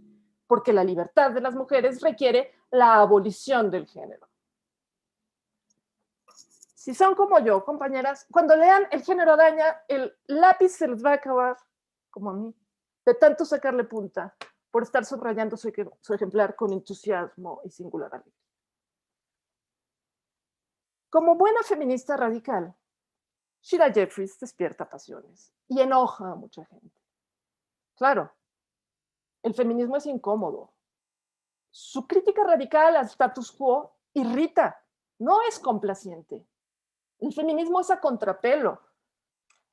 porque la libertad de las mujeres requiere la abolición del género. Si son como yo, compañeras, cuando lean El género daña, el lápiz se les va a acabar, como a mí, de tanto sacarle punta, por estar subrayando su ejemplar con entusiasmo y singular alegría. Como buena feminista radical, Sheila Jeffries despierta pasiones y enoja a mucha gente. Claro, el feminismo es incómodo. Su crítica radical al status quo irrita, no es complaciente. El feminismo es a contrapelo.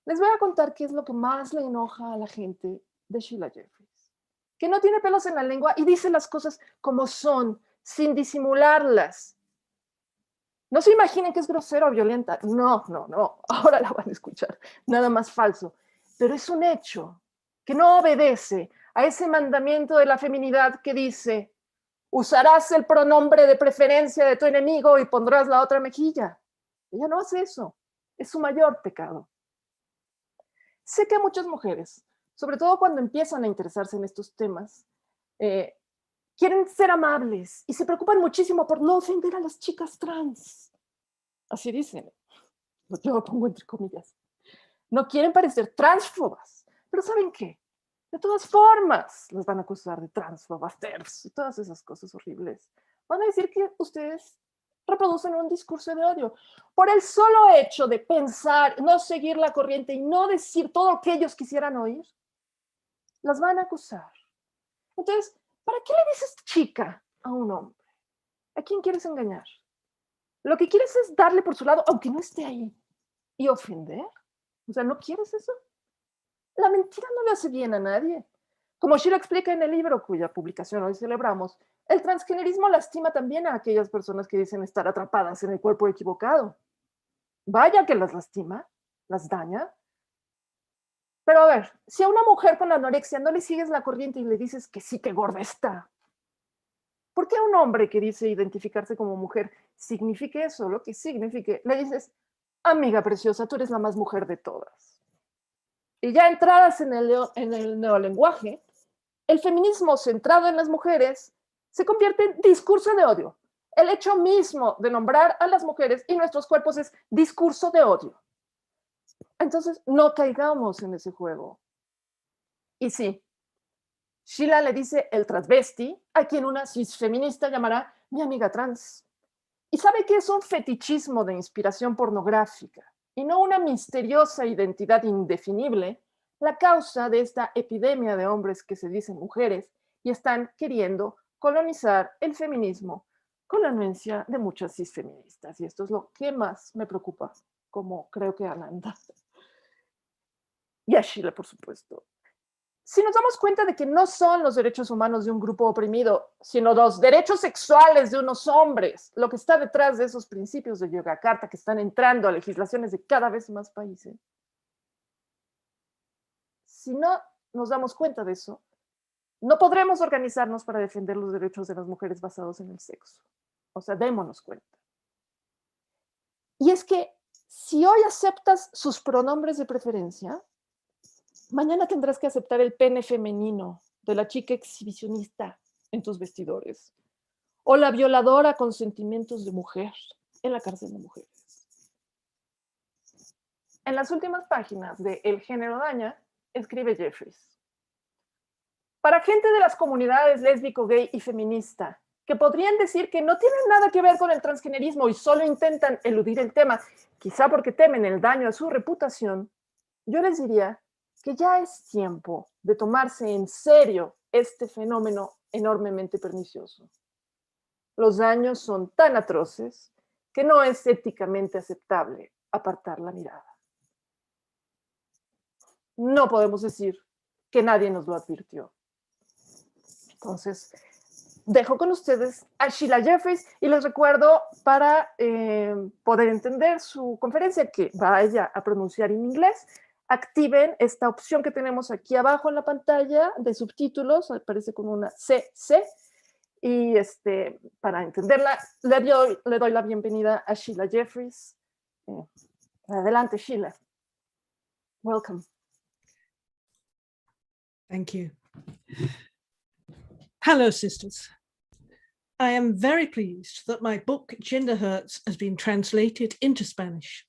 Les voy a contar qué es lo que más le enoja a la gente de Sheila Jeffries. Que no tiene pelos en la lengua y dice las cosas como son, sin disimularlas. No se imaginen que es grosera o violenta. No, no, no. Ahora la van a escuchar. Nada más falso. Pero es un hecho que no obedece a ese mandamiento de la feminidad que dice: usarás el pronombre de preferencia de tu enemigo y pondrás la otra mejilla. Ella no hace eso. Es su mayor pecado. Sé que muchas mujeres, sobre todo cuando empiezan a interesarse en estos temas, quieren ser amables y se preocupan muchísimo por no ofender a las chicas trans. Así dicen. Yo lo pongo entre comillas. No quieren parecer transfobas. Pero ¿saben qué? De todas formas, les van a acusar de transfobas, TERFs y todas esas cosas horribles. Van a decir que ustedes reproducen un discurso de odio. Por el solo hecho de pensar, no seguir la corriente y no decir todo lo que ellos quisieran oír, las van a acusar. Entonces, ¿para qué le dices chica a un hombre? ¿A quién quieres engañar? Lo que quieres es darle por su lado, aunque no esté ahí, y ofender. O sea, ¿no quieres eso? La mentira no le hace bien a nadie. Como Sheila explica en el libro cuya publicación hoy celebramos, el transgenerismo lastima también a aquellas personas que dicen estar atrapadas en el cuerpo equivocado. Vaya que las lastima, las daña. Pero a ver, si a una mujer con anorexia no le sigues la corriente y le dices que sí, que gorda está, ¿por qué a un hombre que dice identificarse como mujer signifique eso, lo que signifique, le dices: amiga preciosa, tú eres la más mujer de todas? Y ya entradas en el neolenguaje, el feminismo centrado en las mujeres se convierte en discurso de odio. El hecho mismo de nombrar a las mujeres y nuestros cuerpos es discurso de odio. Entonces, no caigamos en ese juego. Y sí, Sheila le dice el transvesti, a quien una cisfeminista llamará mi amiga trans. Y sabe que es un fetichismo de inspiración pornográfica y no una misteriosa identidad indefinible la causa de esta epidemia de hombres que se dicen mujeres y están queriendo colonizar el feminismo con la anuencia de muchas cisfeministas. Y esto es lo que más me preocupa, como creo que Ananda. y a Sheila, por supuesto. Si nos damos cuenta de que no son los derechos humanos de un grupo oprimido, sino los derechos sexuales de unos hombres, lo que está detrás de esos principios de Yogyakarta que están entrando a legislaciones de cada vez más países, si no nos damos cuenta de eso, no podremos organizarnos para defender los derechos de las mujeres basados en el sexo. O sea, démonos cuenta. Y es que si hoy aceptas sus pronombres de preferencia, mañana tendrás que aceptar el pene femenino de la chica exhibicionista en tus vestidores, o la violadora con sentimientos de mujer en la cárcel de mujeres. En las últimas páginas de El género daña, escribe Jeffries: para gente de las comunidades lésbico, gay y feminista, que podrían decir que no tienen nada que ver con el transgenerismo y solo intentan eludir el tema, quizá porque temen el daño a su reputación, yo les diría que ya es tiempo de tomarse en serio este fenómeno enormemente pernicioso. Los daños son tan atroces que no es éticamente aceptable apartar la mirada. No podemos decir que nadie nos lo advirtió. Entonces, dejo con ustedes a Sheila Jeffries y les recuerdo, para poder entender su conferencia, que va ella a pronunciar en inglés, activen esta opción que tenemos aquí abajo en la pantalla de subtítulos, aparece con una CC, y para entenderla, le doy la bienvenida a Sheila Jeffries. Adelante, Sheila. Welcome. Thank you. Hello, sisters. I am very pleased that my book, Gender Hurts, has been translated into Spanish.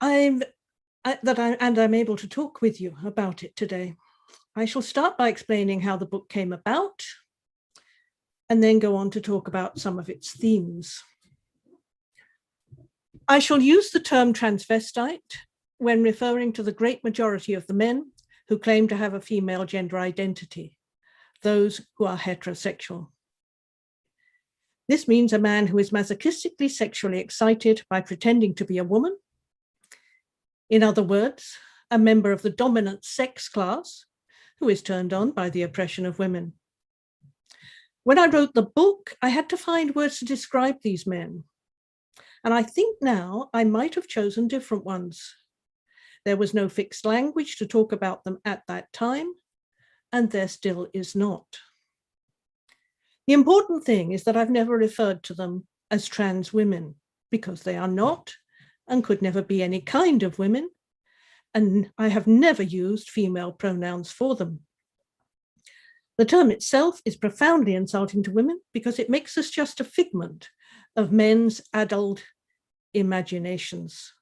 I'm able to talk with you about it today. I shall start by explaining how the book came about, and then go on to talk about some of its themes. I shall use the term transvestite when referring to the great majority of the men who claim to have a female gender identity, those who are heterosexual. This means a man who is masochistically sexually excited by pretending to be a woman. In other words, a member of the dominant sex class who is turned on by the oppression of women. When I wrote the book, I had to find words to describe these men. And I think now I might have chosen different ones. There was no fixed language to talk about them at that time, and there still is not. The important thing is that I've never referred to them as trans women, because they are not and could never be any kind of women, and I have never used female pronouns for them. The term itself is profoundly insulting to women because it makes us just a figment of men's adult imaginations.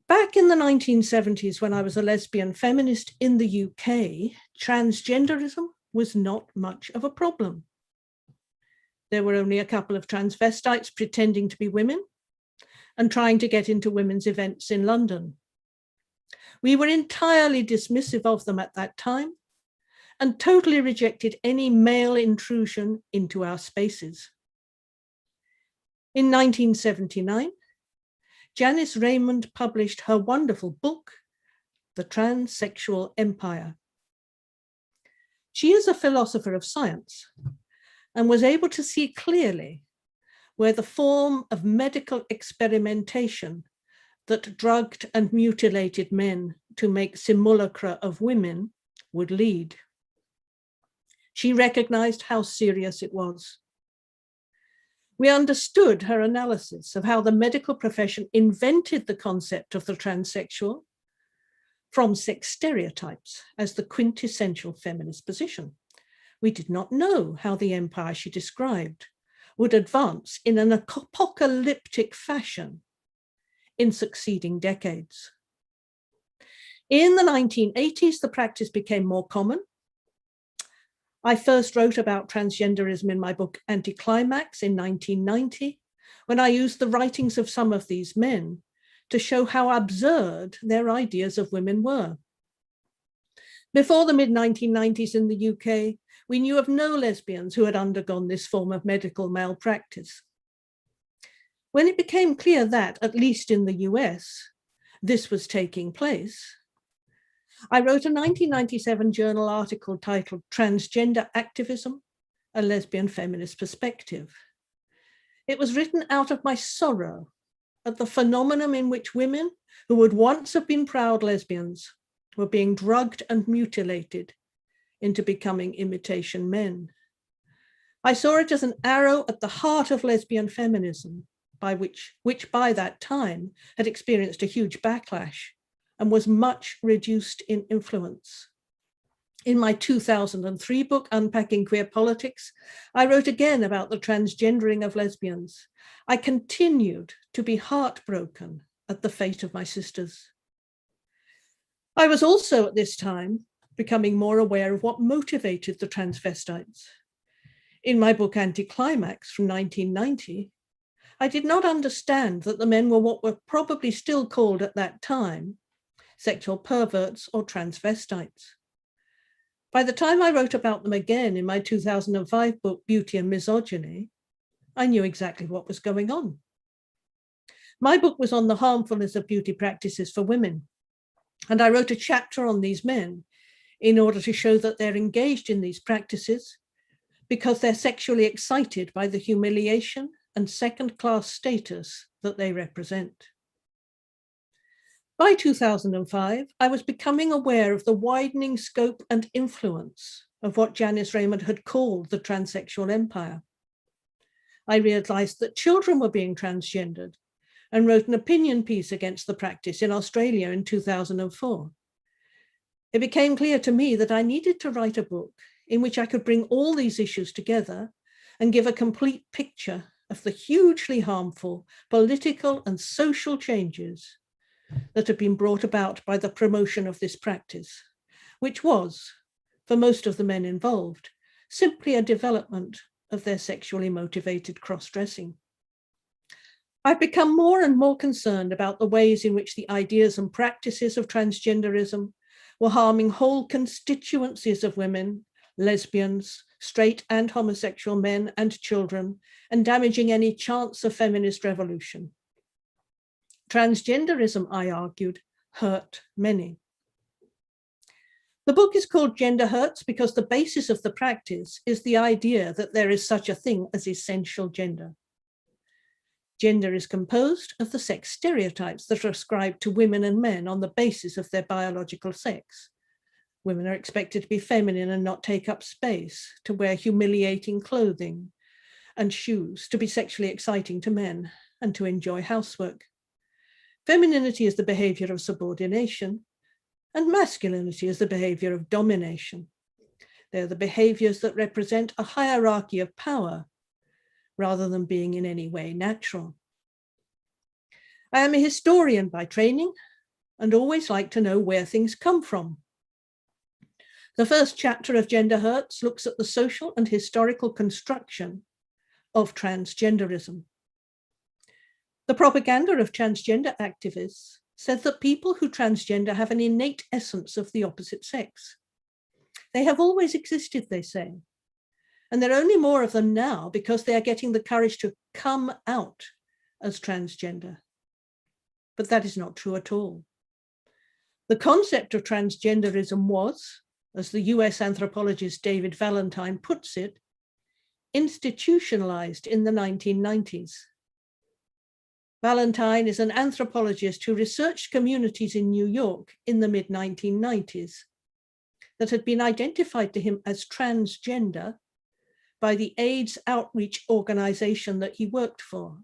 Back in the 1970s, when I was a lesbian feminist in the UK, transgenderism was not much of a problem. There were only a couple of transvestites pretending to be women and trying to get into women's events in London. We were entirely dismissive of them at that time and totally rejected any male intrusion into our spaces. In 1979, Janice Raymond published her wonderful book, The Transsexual Empire. She is a philosopher of science and was able to see clearly where the form of medical experimentation that drugged and mutilated men to make simulacra of women would lead. She recognized how serious it was. We understood her analysis of how the medical profession invented the concept of the transsexual from sex stereotypes as the quintessential feminist position. We did not know how the empire she described would advance in an apocalyptic fashion in succeeding decades. In the 1980s, the practice became more common. I first wrote about transgenderism in my book Anticlimax in 1990, when I used the writings of some of these men to show how absurd their ideas of women were. Before the mid-1990s in the UK, we knew of no lesbians who had undergone this form of medical malpractice. When it became clear that, at least in the US, this was taking place, I wrote a 1997 journal article titled Transgender Activism, a Lesbian Feminist Perspective. It was written out of my sorrow at the phenomenon in which women who would once have been proud lesbians were being drugged and mutilated into becoming imitation men. I saw it as an arrow at the heart of lesbian feminism, which by that time had experienced a huge backlash and was much reduced in influence. In my 2003 book, Unpacking Queer Politics, I wrote again about the transgendering of lesbians. I continued to be heartbroken at the fate of my sisters. I was also at this time becoming more aware of what motivated the transvestites. In my book, Anticlimax from 1990, I did not understand that the men were what were probably still called at that time sexual perverts or transvestites. By the time I wrote about them again in my 2005 book, Beauty and Misogyny, I knew exactly what was going on. My book was on the harmfulness of beauty practices for women, and I wrote a chapter on these men in order to show that they're engaged in these practices because they're sexually excited by the humiliation and second-class status that they represent. By 2005, I was becoming aware of the widening scope and influence of what Janice Raymond had called the transsexual empire. I realized that children were being transgendered and wrote an opinion piece against the practice in Australia in 2004. It became clear to me that I needed to write a book in which I could bring all these issues together and give a complete picture of the hugely harmful political and social changes that had been brought about by the promotion of this practice, which was, for most of the men involved, simply a development of their sexually motivated cross-dressing. I've become more and more concerned about the ways in which the ideas and practices of transgenderism were harming whole constituencies of women, lesbians, straight and homosexual men and children, and damaging any chance of feminist revolution. Transgenderism, I argued, hurt many. The book is called Gender Hurts because the basis of the practice is the idea that there is such a thing as essential gender. Gender is composed of the sex stereotypes that are ascribed to women and men on the basis of their biological sex. Women are expected to be feminine and not take up space, to wear humiliating clothing and shoes, to be sexually exciting to men, and to enjoy housework. Femininity is the behavior of subordination, and masculinity is the behavior of domination. They're the behaviors that represent a hierarchy of power, rather than being in any way natural. I am a historian by training, and always like to know where things come from. The first chapter of Gender Hurts looks at the social and historical construction of transgenderism. The propaganda of transgender activists says that people who transgender have an innate essence of the opposite sex. They have always existed, they say, and there are only more of them now because they are getting the courage to come out as transgender. But that is not true at all. The concept of transgenderism was, as the US anthropologist David Valentine puts it, institutionalized in the 1990s. Valentine is an anthropologist who researched communities in New York in the mid-1990s that had been identified to him as transgender by the AIDS outreach organization that he worked for.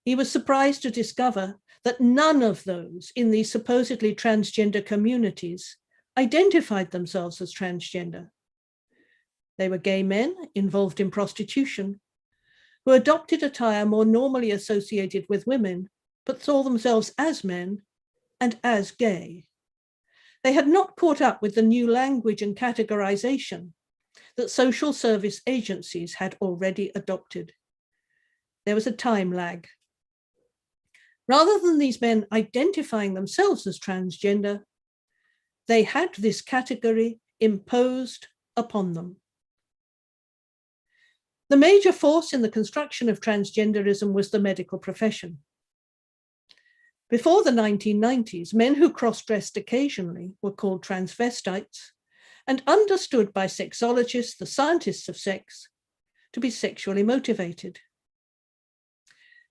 He was surprised to discover that none of those in these supposedly transgender communities identified themselves as transgender. They were gay men involved in prostitution who adopted attire more normally associated with women, but saw themselves as men and as gay. They had not caught up with the new language and categorization that social service agencies had already adopted. There was a time lag. Rather than these men identifying themselves as transgender, they had this category imposed upon them. The major force in the construction of transgenderism was the medical profession. Before the 1990s, men who cross-dressed occasionally were called transvestites and understood by sexologists, the scientists of sex, to be sexually motivated.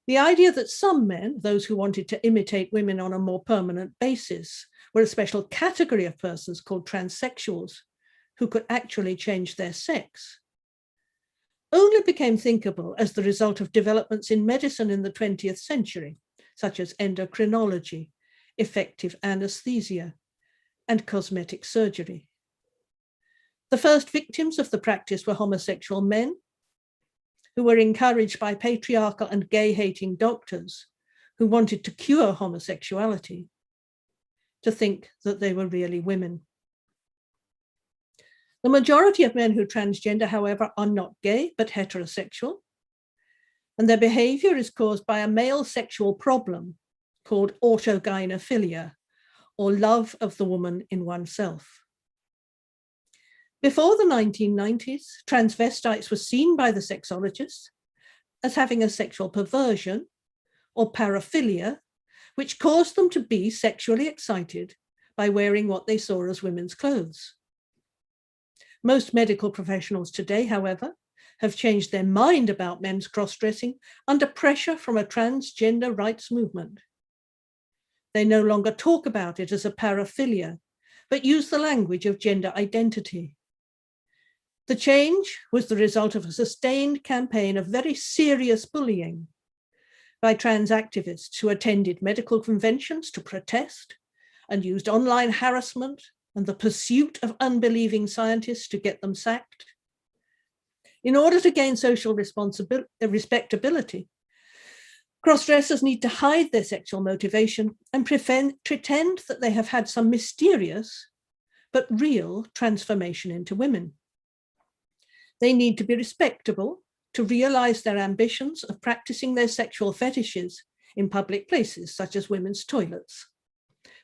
The idea that some men, those who wanted to imitate women on a more permanent basis, were a special category of persons called transsexuals who could actually change their sex, only became thinkable as the result of developments in medicine in the 20th century, such as endocrinology, effective anesthesia, and cosmetic surgery. The first victims of the practice were homosexual men who were encouraged by patriarchal and gay-hating doctors who wanted to cure homosexuality to think that they were really women. The majority of men who transgender, however, are not gay, but heterosexual, and their behavior is caused by a male sexual problem called autogynephilia, or love of the woman in oneself. Before the 1990s, transvestites were seen by the sexologists as having a sexual perversion or paraphilia, which caused them to be sexually excited by wearing what they saw as women's clothes. Most medical professionals today, however, have changed their mind about men's cross-dressing under pressure from a transgender rights movement. They no longer talk about it as a paraphilia, but use the language of gender identity. The change was the result of a sustained campaign of very serious bullying by trans activists who attended medical conventions to protest and used online harassment and the pursuit of unbelieving scientists to get them sacked. In order to gain social respectability, cross-dressers need to hide their sexual motivation and pretend that they have had some mysterious but real transformation into women. They need to be respectable to realize their ambitions of practicing their sexual fetishes in public places, such as women's toilets,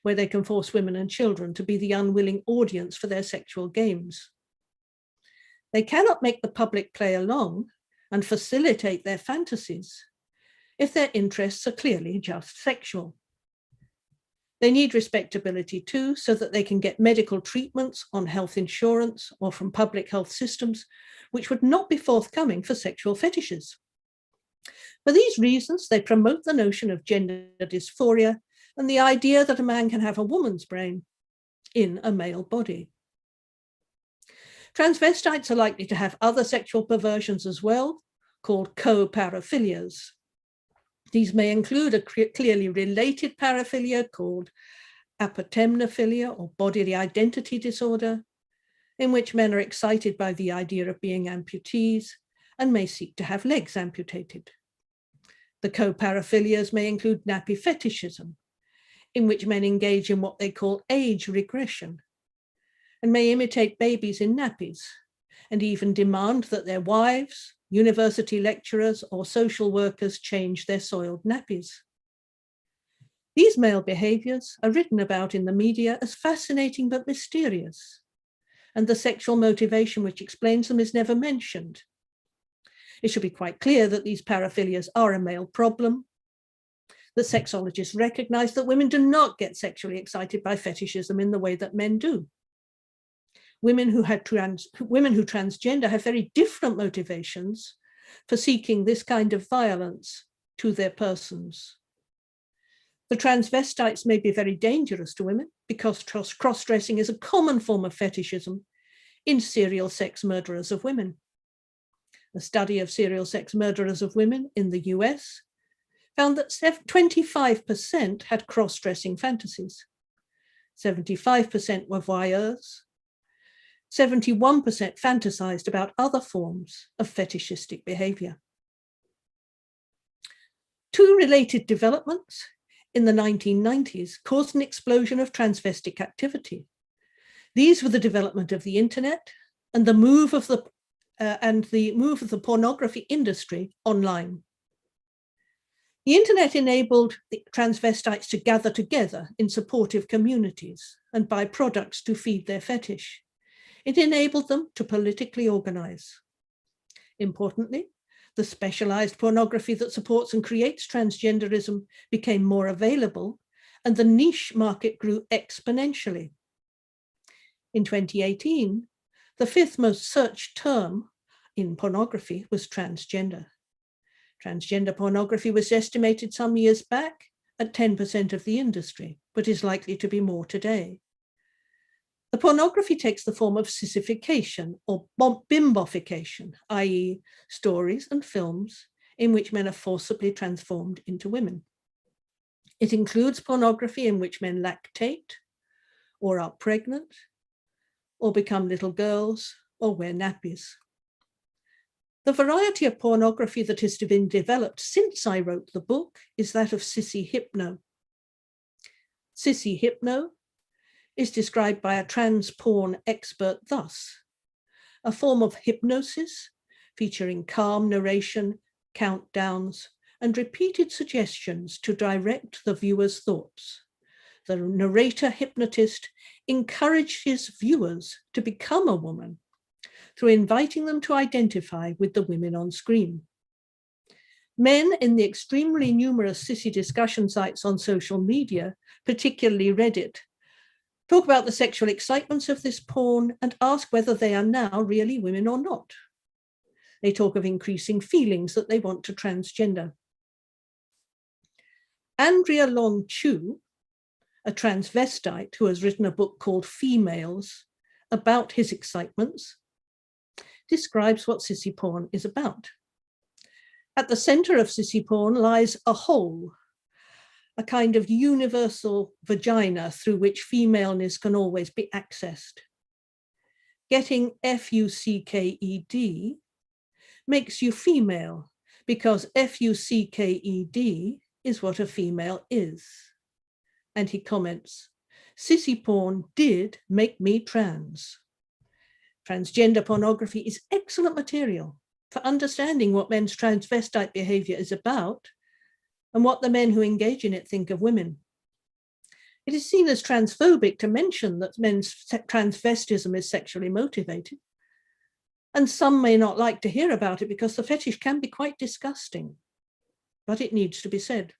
where they can force women and children to be the unwilling audience for their sexual games. They cannot make the public play along and facilitate their fantasies if their interests are clearly just sexual. They need respectability too, so that they can get medical treatments on health insurance or from public health systems, which would not be forthcoming for sexual fetishes. For these reasons, they promote the notion of gender dysphoria and the idea that a man can have a woman's brain in a male body. Transvestites are likely to have other sexual perversions as well, called co-paraphilias. These may include a clearly related paraphilia called apotemnophilia, or bodily identity disorder, in which men are excited by the idea of being amputees and may seek to have legs amputated. The co-paraphilias may include nappy fetishism, in which men engage in what they call age regression, and may imitate babies in nappies, and even demand that their wives, university lecturers, or social workers change their soiled nappies. These male behaviors are written about in the media as fascinating but mysterious, and the sexual motivation which explains them is never mentioned. It should be quite clear that these paraphilias are a male problem. The sexologists recognize that women do not get sexually excited by fetishism in the way that men do. Women who transgender have very different motivations for seeking this kind of violence to their persons. The transvestites may be very dangerous to women because cross-dressing is a common form of fetishism in serial sex murderers of women. A study of serial sex murderers of women in the US found that 25% had cross-dressing fantasies. 75% were voyeurs. 71% fantasized about other forms of fetishistic behavior. Two related developments in the 1990s caused an explosion of transvestic activity. These were the development of the internet and the move of the pornography industry online. The internet enabled the transvestites to gather together in supportive communities and buy products to feed their fetish. It enabled them to politically organize. Importantly, the specialized pornography that supports and creates transgenderism became more available, and the niche market grew exponentially. In 2018, the 5th most searched term in pornography was transgender. Transgender pornography was estimated some years back at 10% of the industry, but is likely to be more today. The pornography takes the form of sissification or bimbofication, i.e. stories and films in which men are forcibly transformed into women. It includes pornography in which men lactate or are pregnant or become little girls or wear nappies. The variety of pornography that has been developed since I wrote the book is that of sissy hypno. Sissy hypno is described by a trans porn expert thus: a form of hypnosis featuring calm narration, countdowns, and repeated suggestions to direct the viewer's thoughts. The narrator hypnotist encourages viewers to become a woman through inviting them to identify with the women on screen. Men in the extremely numerous sissy discussion sites on social media, particularly Reddit, talk about the sexual excitements of this porn and ask whether they are now really women or not. They talk of increasing feelings that they want to transgender. Andrea Long Chu, a transvestite who has written a book called Females about his excitements, describes what sissy porn is about. At the center of sissy porn lies a hole, a kind of universal vagina through which femaleness can always be accessed. Getting F-U-C-K-E-D makes you female because F-U-C-K-E-D is what a female is. And he comments, sissy porn did make me trans. Transgender pornography is excellent material for understanding what men's transvestite behavior is about and what the men who engage in it think of women. It is seen as transphobic to mention that men's transvestism is sexually motivated, and some may not like to hear about it because the fetish can be quite disgusting, but it needs to be said.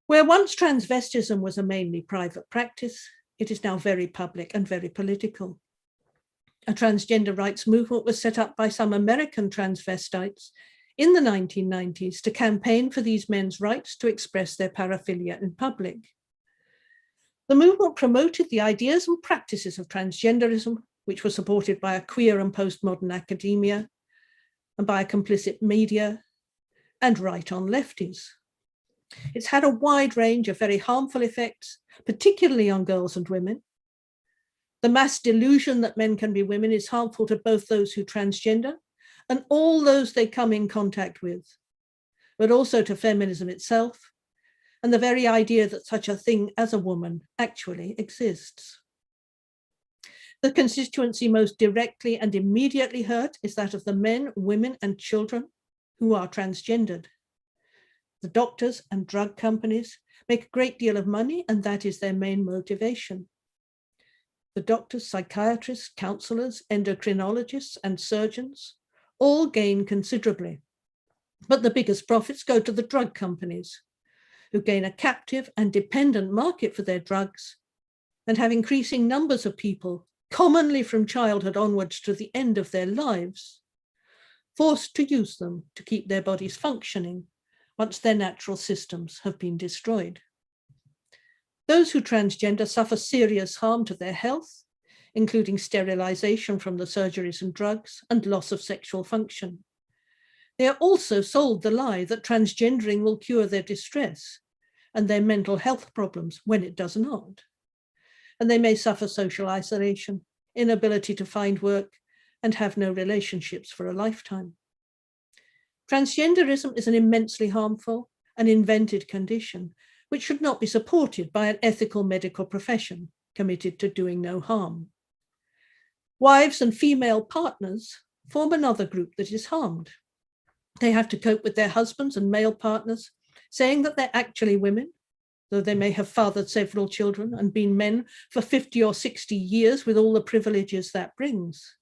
Where once transvestism was a mainly private practice, it is now very public and very political. A transgender rights movement was set up by some American transvestites in the 1990s to campaign for these men's rights to express their paraphilia in public. The movement promoted the ideas and practices of transgenderism, which were supported by a queer and postmodern academia and by a complicit media and right-on lefties. It's had a wide range of very harmful effects, particularly on girls and women. The mass delusion that men can be women is harmful to both those who transgender and all those they come in contact with, but also to feminism itself and the very idea that such a thing as a woman actually exists. The constituency most directly and immediately hurt is that of the men, women, and children who are transgendered. The doctors and drug companies make a great deal of money, and that is their main motivation. The doctors, psychiatrists, counselors, endocrinologists, and surgeons all gain considerably. But the biggest profits go to the drug companies, who gain a captive and dependent market for their drugs and have increasing numbers of people, commonly from childhood onwards to the end of their lives, forced to use them to keep their bodies functioning once their natural systems have been destroyed. Those who transgender suffer serious harm to their health, including sterilization from the surgeries and drugs and loss of sexual function. They are also sold the lie that transgendering will cure their distress and their mental health problems when it does not. And they may suffer social isolation, inability to find work, and have no relationships for a lifetime. Transgenderism is an immensely harmful and invented condition which should not be supported by an ethical medical profession committed to doing no harm. Wives and female partners form another group that is harmed. They have to cope with their husbands and male partners saying that they're actually women, though they may have fathered several children and been men for 50 or 60 years with all the privileges that brings.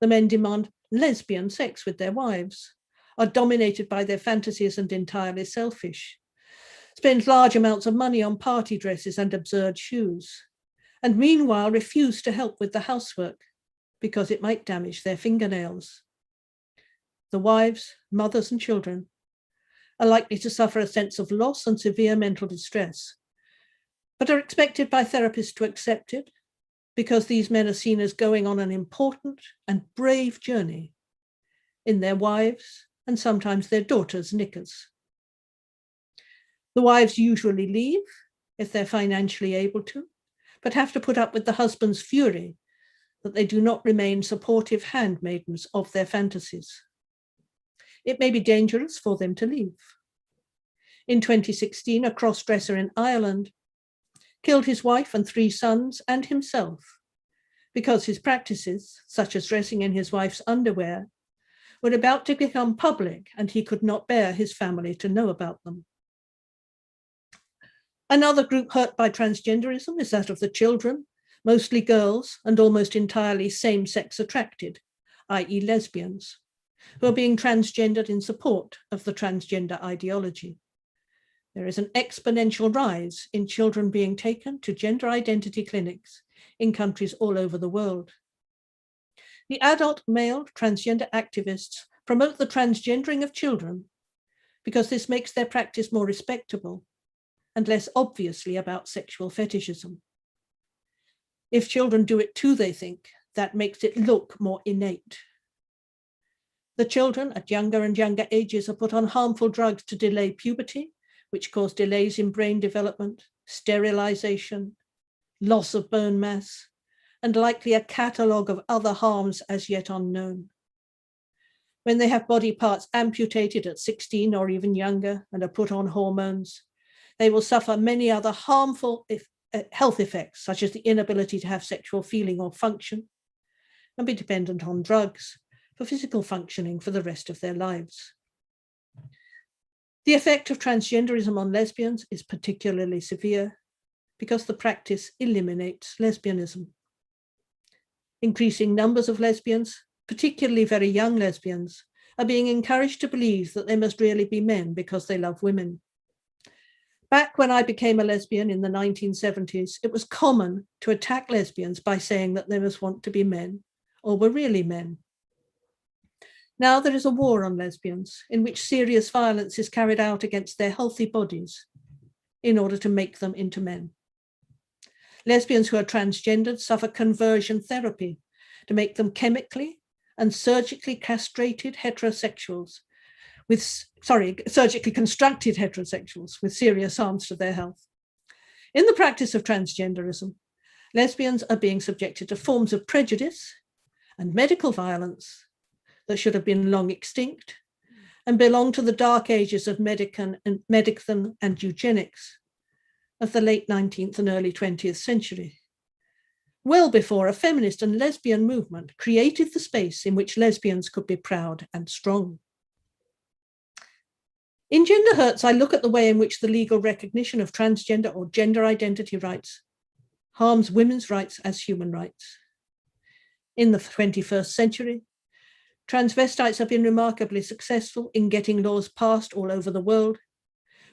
The men demand lesbian sex with their wives, are dominated by their fantasies and entirely selfish, spend large amounts of money on party dresses and absurd shoes, and meanwhile refuse to help with the housework because it might damage their fingernails. The wives, mothers, and children are likely to suffer a sense of loss and severe mental distress, but are expected by therapists to accept it because these men are seen as going on an important and brave journey in their wives' and sometimes their daughters' knickers. The wives usually leave if they're financially able to, but have to put up with the husband's fury that they do not remain supportive handmaidens of their fantasies. It may be dangerous for them to leave. In 2016, a cross-dresser in Ireland killed his wife and 3 sons and himself because his practices, such as dressing in his wife's underwear, were about to become public and he could not bear his family to know about them. Another group hurt by transgenderism is that of the children, mostly girls and almost entirely same-sex attracted, i.e. lesbians, who are being transgendered in support of the transgender ideology. There is an exponential rise in children being taken to gender identity clinics in countries all over the world. The adult male transgender activists promote the transgendering of children because this makes their practice more respectable and less obviously about sexual fetishism. If children do it too, they think, that makes it look more innate. The children at younger and younger ages are put on harmful drugs to delay puberty, which cause delays in brain development, sterilization, loss of bone mass, and likely a catalogue of other harms as yet unknown. When they have body parts amputated at 16 or even younger and are put on hormones, they will suffer many other harmful health effects, such as the inability to have sexual feeling or function, and be dependent on drugs for physical functioning for the rest of their lives. The effect of transgenderism on lesbians is particularly severe because the practice eliminates lesbianism. Increasing numbers of lesbians, particularly very young lesbians, are being encouraged to believe that they must really be men because they love women. Back when I became a lesbian in the 1970s, it was common to attack lesbians by saying that they must want to be men or were really men. Now there is a war on lesbians in which serious violence is carried out against their healthy bodies in order to make them into men. Lesbians who are transgendered suffer conversion therapy to make them chemically and surgically castrated heterosexuals surgically constructed heterosexuals with serious harms to their health. In the practice of transgenderism, lesbians are being subjected to forms of prejudice and medical violence that should have been long extinct and belong to the dark ages of medicine and eugenics of the late 19th and early 20th century, well before a feminist and lesbian movement created the space in which lesbians could be proud and strong. In Gender Hurts, I look at the way in which the legal recognition of transgender or gender identity rights harms women's rights as human rights. In the 21st century, transvestites have been remarkably successful in getting laws passed all over the world,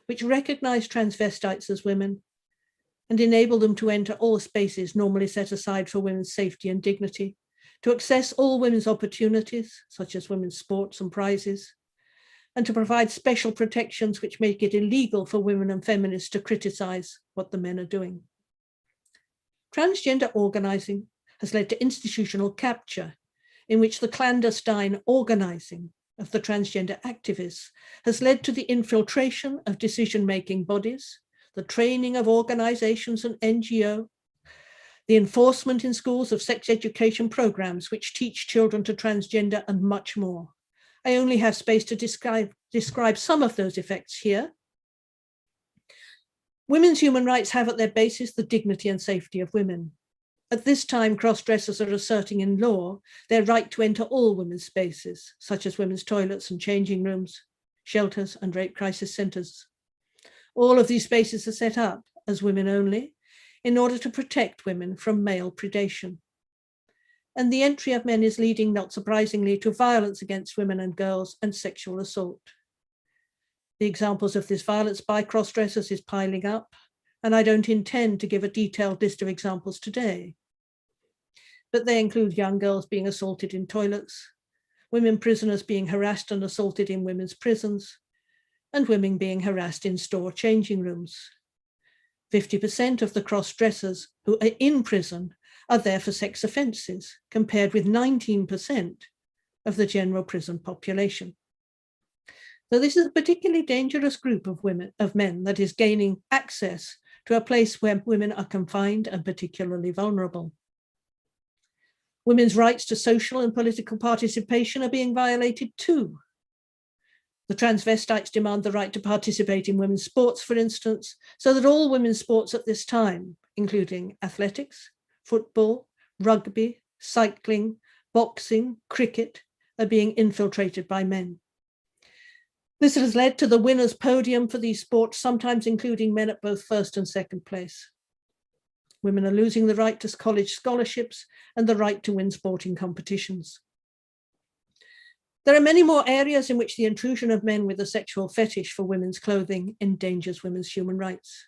which recognize transvestites as women and enable them to enter all spaces normally set aside for women's safety and dignity, to access all women's opportunities, such as women's sports and prizes, and to provide special protections which make it illegal for women and feminists to criticize what the men are doing. Transgender organizing has led to institutional capture, in which the clandestine organizing of the transgender activists has led to the infiltration of decision-making bodies, the training of organizations and NGO, the enforcement in schools of sex education programs which teach children to transgender, and much more. I only have space to describe some of those effects here. Women's human rights have at their basis the dignity and safety of women. At this time, cross-dressers are asserting in law their right to enter all women's spaces, such as women's toilets and changing rooms, shelters and rape crisis centres. All of these spaces are set up as women only in order to protect women from male predation. and the entry of men is leading, not surprisingly, to violence against women and girls and sexual assault. The examples of this violence by cross-dressers is piling up, and I don't intend to give a detailed list of examples today. But they include young girls being assaulted in toilets, women prisoners being harassed and assaulted in women's prisons, and women being harassed in store changing rooms. 50% of the cross-dressers who are in prison are there for sex offences, compared with 19% of the general prison population. So this is a particularly dangerous group of men that is gaining access to a place where women are confined and particularly vulnerable. Women's rights to social and political participation are being violated too. The transvestites demand the right to participate in women's sports, for instance, so that all women's sports at this time, including athletics, football, rugby, cycling, boxing, cricket, are being infiltrated by men. This has led to the winners' podium for these sports, sometimes including men at both first and second place. Women are losing the right to college scholarships and the right to win sporting competitions. There are many more areas in which the intrusion of men with a sexual fetish for women's clothing endangers women's human rights,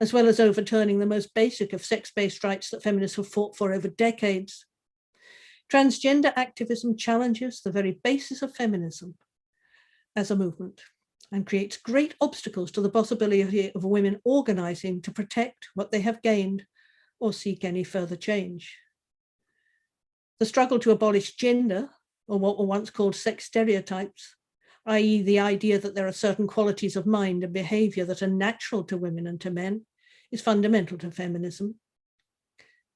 as well as overturning the most basic of sex-based rights that feminists have fought for over decades. Transgender activism challenges the very basis of feminism as a movement and creates great obstacles to the possibility of women organizing to protect what they have gained or seek any further change. The struggle to abolish gender, or what were once called sex stereotypes, i.e. the idea that there are certain qualities of mind and behavior that are natural to women and to men, is fundamental to feminism.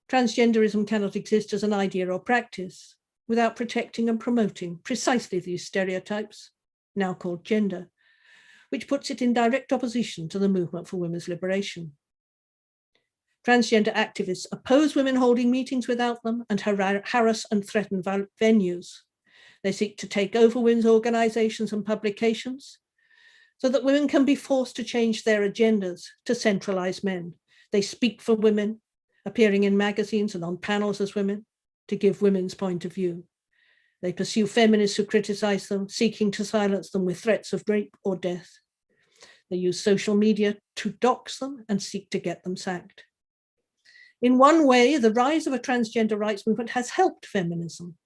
Transgenderism cannot exist as an idea or practice without protecting and promoting precisely these stereotypes, now called gender, which puts it in direct opposition to the movement for women's liberation. Transgender activists oppose women holding meetings without them and harass and threaten venues. They seek to take over women's organizations and publications so that women can be forced to change their agendas to centralize men. They speak for women, appearing in magazines and on panels as women to give women's point of view. They pursue feminists who criticize them, seeking to silence them with threats of rape or death. They use social media to dox them and seek to get them sacked. In one way, the rise of a transgender rights movement has helped feminism.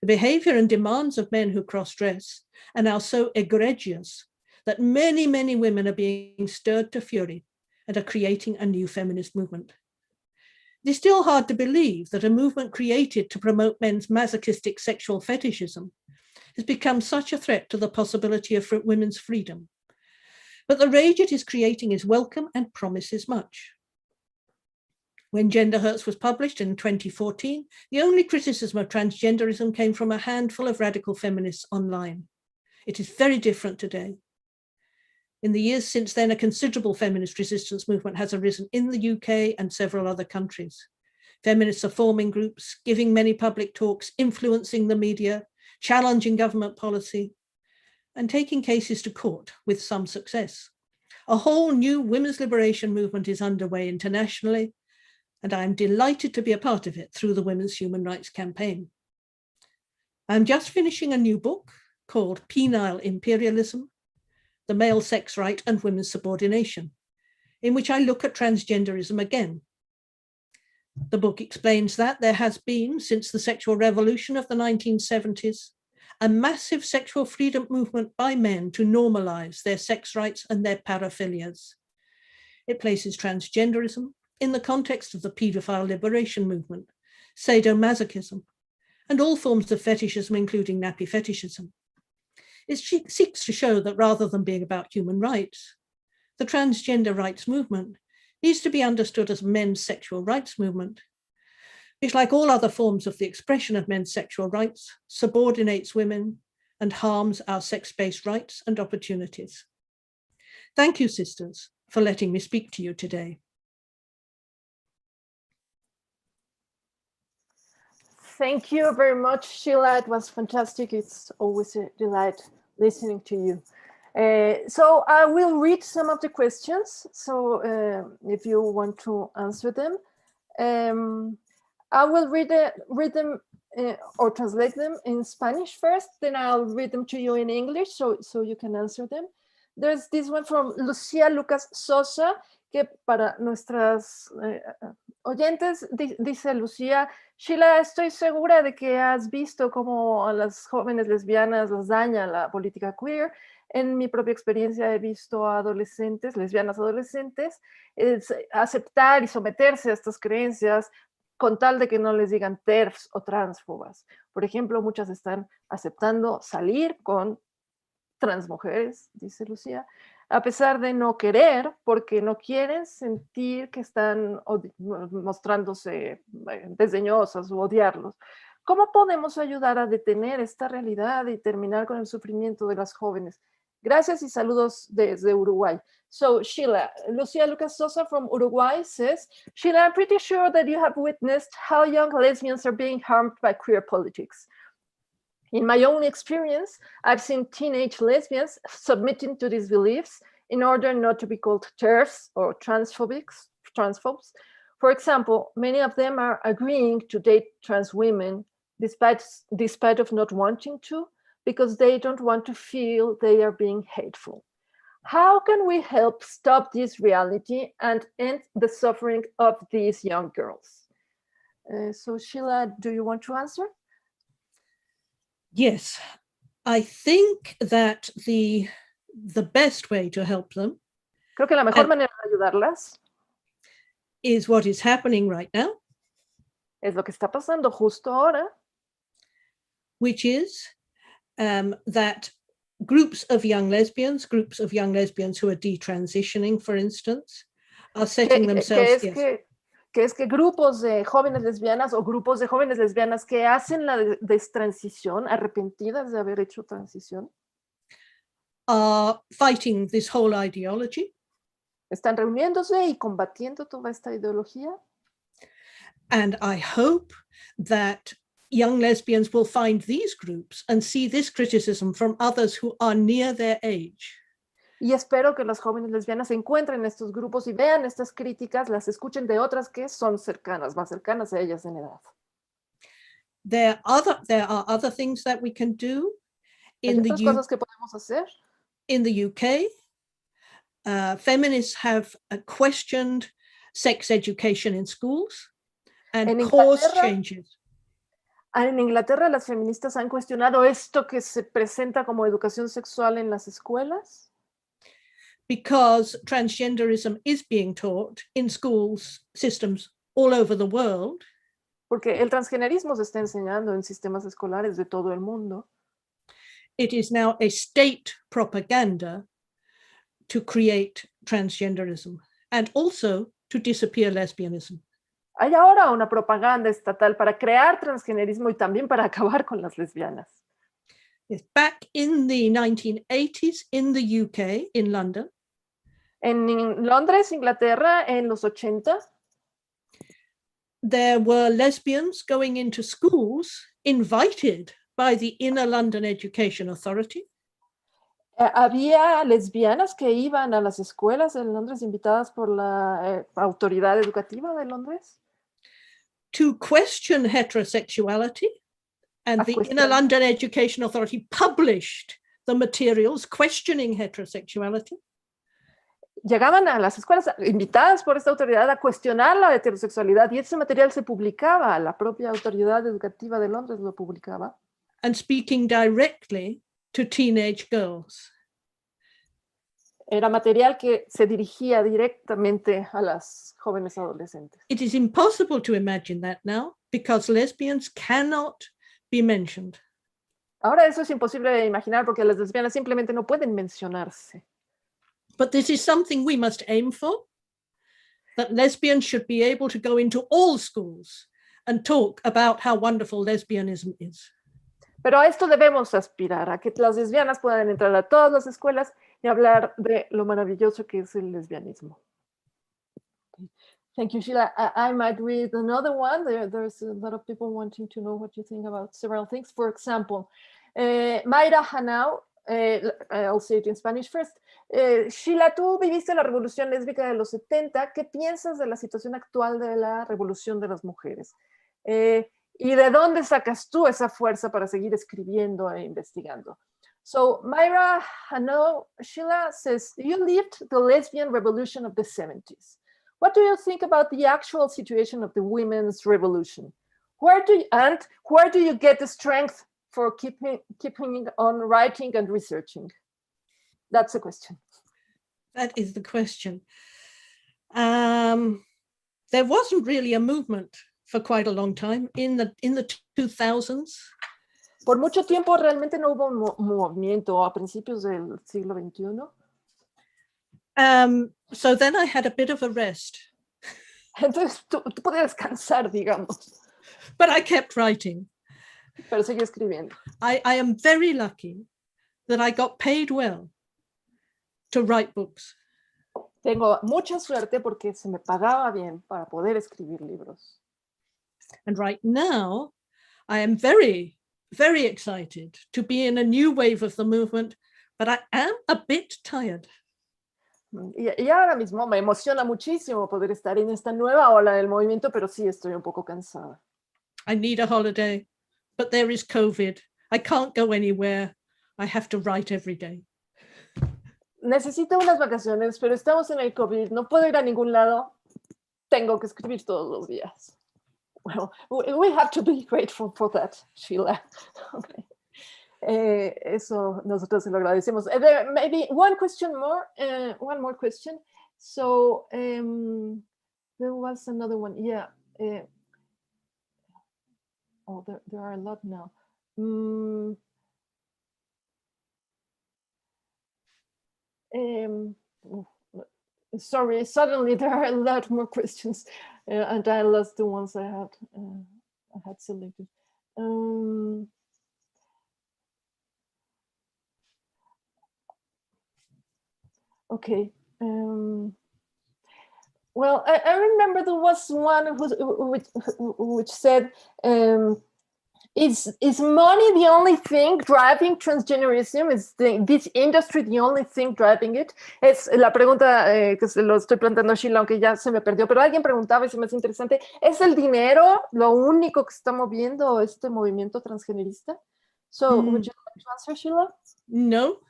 The behavior and demands of men who cross-dress are now so egregious that many, many women are being stirred to fury and are creating a new feminist movement. It is still hard to believe that a movement created to promote men's masochistic sexual fetishism has become such a threat to the possibility of women's freedom. But the rage it is creating is welcome and promises much. When Gender Hurts was published in 2014, the only criticism of transgenderism came from a handful of radical feminists online. It is very different today. In the years since then, a considerable feminist resistance movement has arisen in the UK and several other countries. Feminists are forming groups, giving many public talks, influencing the media, challenging government policy, and taking cases to court with some success. A whole new women's liberation movement is underway internationally, and I'm delighted to be a part of it through the Women's Human Rights Campaign. I'm just finishing a new book called Penile Imperialism, The Male Sex Right and Women's Subordination, in which I look at transgenderism again. The book explains that there has been, since the sexual revolution of the 1970s, a massive sexual freedom movement by men to normalize their sex rights and their paraphilias. It places transgenderism in the context of the paedophile liberation movement, sadomasochism, and all forms of fetishism, including nappy fetishism. It seeks to show that rather than being about human rights, the transgender rights movement needs to be understood as men's sexual rights movement, which, like all other forms of the expression of men's sexual rights, subordinates women and harms our sex-based rights and opportunities. Thank you, sisters, for letting me speak to you today. Thank you very much, Sheila. It was fantastic. It's always a delight listening to you. So I will read some of the questions. So if you want to answer them. I will read them or translate them in Spanish first, then I'll read them to you in English so you can answer them. There's this one from Lucía Lucas Sosa, que para nuestras oyentes dice Lucía: Sheila, estoy segura de que has visto cómo a las jóvenes lesbianas las daña la política queer. En mi propia experiencia he visto a adolescentes, lesbianas adolescentes, aceptar y someterse a estas creencias con tal de que no les digan TERFs o transfobas. Por ejemplo, muchas están aceptando salir con transmujeres, dice Lucía, a pesar de no querer, porque no quieren sentir que están mostrándose desdeñosas o odiarlos. ¿Cómo podemos ayudar a detener esta realidad y terminar con el sufrimiento de las jóvenes? Gracias y saludos desde Uruguay. So Sheila, Lucia Lucas Sosa from Uruguay says, Sheila, I'm pretty sure that you have witnessed how young lesbians are being harmed by queer politics. In my own experience, I've seen teenage lesbians submitting to these beliefs in order not to be called TERFs or transphobes. For example, many of them are agreeing to date trans women despite of not wanting to, because they don't want to feel they are being hateful. How can we help stop this reality and end the suffering of these young girls? So Sheila, do you want to answer? Yes, I think that the best way to help them, creo que la mejor manera de ayudarlas, is what is happening right now, es lo que está pasando justo ahora, which is that groups of young lesbians who are detransitioning, for instance, are setting themselves... que es que grupos de jóvenes lesbianas o grupos de jóvenes lesbianas que hacen la destransición, arrepentidas de haber hecho transición, are fighting this whole ideology. Están reuniéndose y combatiendo toda esta ideología. And I hope that young lesbians will find these groups and see this criticism from others who are near their age. Y espero que las jóvenes lesbianas encuentren estos grupos y vean estas críticas, las escuchen de otras que son cercanas, más cercanas a ellas en edad. There are other things that we can do. Hay otras cosas que podemos hacer. In the UK, feminists have questioned sex education in schools and caused changes. En Inglaterra, las feministas han cuestionado esto que se presenta como educación sexual en las escuelas. Because transgenderism is being taught in schools systems all over the world. Porque el transgenerismo se está enseñando en sistemas escolares de todo el mundo. It is now a state propaganda to create transgenderism and also to disappear lesbianism. Hay ahora una propaganda estatal para crear transgenerismo y también para acabar con las lesbianas. Back in the 1980s in the UK, in London, en Londres, Inglaterra, en los 80, there were lesbians going into schools invited by the Inner London Education Authority. Había lesbianas que iban a las escuelas en Londres invitadas por la autoridad educativa de Londres. To question heterosexuality, and the Inner London Education Authority published the materials questioning heterosexuality. Llegaban a las escuelas invitadas por esta autoridad a cuestionar la heterosexualidad y ese material se publicaba, la propia autoridad educativa de Londres lo publicaba. And speaking directly to teenage girls. Era material que se dirigía directamente a las jóvenes adolescentes. It is impossible to imagine that now because lesbians cannot be mentioned. Ahora eso es imposible de imaginar porque las lesbianas simplemente no pueden mencionarse. But this is something we must aim for, that lesbians should be able to go into all schools and talk about how wonderful lesbianism is. Pero a esto debemos aspirar, a que las lesbianas puedan entrar a todas las escuelas y hablar de lo maravilloso que es el lesbianismo. Thank you, Sheila. I might read another one. There's a lot of people wanting to know what you think about several things. For example, Mayra Hanau, I'll say it in Spanish first. Sheila, tú viviste la revolución lésbica de los 70. ¿Qué piensas de la situación actual de la revolución de las mujeres? ¿Y de dónde sacas tú esa fuerza para seguir escribiendo e investigando? So Myra Hano Sheila says, you lived the lesbian revolution of the 70s. What do you think about the actual situation of the women's revolution? Where do you get the strength for keeping on writing and researching? That's the question. That is the question. There wasn't really a movement for quite a long time in the 2000s. Por mucho tiempo realmente no hubo un movimiento a principios del siglo XXI. So then I had a bit of a rest. Entonces tú podías descansar, digamos. But I kept writing. Pero seguí escribiendo. I am very lucky that I got paid well to write books. Tengo mucha suerte porque se me pagaba bien para poder escribir libros. And right now, I am very, very excited to be in a new wave of the movement, but I am a bit tired. Y ahora mismo me emociona muchísimo poder estar en esta nueva ola del movimiento, pero sí estoy un poco cansada. I need a holiday, but there is COVID. I can't go anywhere. I have to write every day. Necesito unas vacaciones, pero estamos en el COVID. No puedo ir a ningún lado. Tengo que escribir todos los días. Well, we have to be grateful for that, Sheila. Okay. Eso nosotros se lo agradecemos. There maybe one more question. So there was another one. Yeah. There are a lot now. Sorry, suddenly there are a lot more questions, and I lost the ones I had selected. Okay. Well, I remember there was one which said, is money the only thing driving transgenderism? Is this industry the only thing driving it? Es la pregunta que se lo estoy planteando a Sheila, aunque ya se me perdió, pero alguien preguntaba y se me hace interesante, ¿es el dinero lo único que está moviendo este movimiento transgenerista? So, would you like to answer, Sheila? No.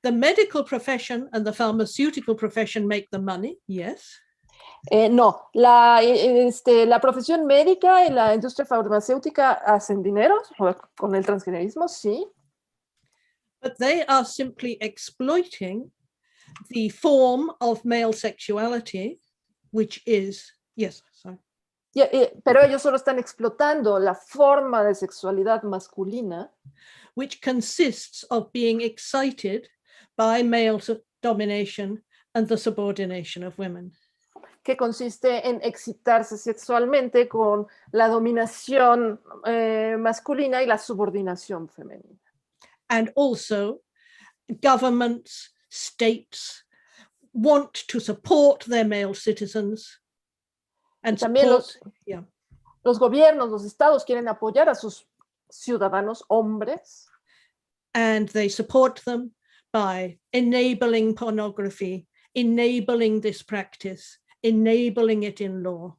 The medical profession and the pharmaceutical profession make the money, yes. No, la profesión médica y la industria farmacéutica hacen dinero con el transgenerismo, sí. But they are simply exploiting the form of male sexuality, which is, yes, sorry. Pero ellos solo están explotando la forma de sexualidad masculina, which consists of being excited by male domination and the subordination of women. Que consiste en excitarse sexualmente con la dominación masculina y la subordinación femenina. And also, governments, states want to support their male citizens. And también support, los gobiernos, los estados quieren apoyar a sus ciudadanos hombres. And they support them by enabling pornography, enabling this practice, enabling it in law.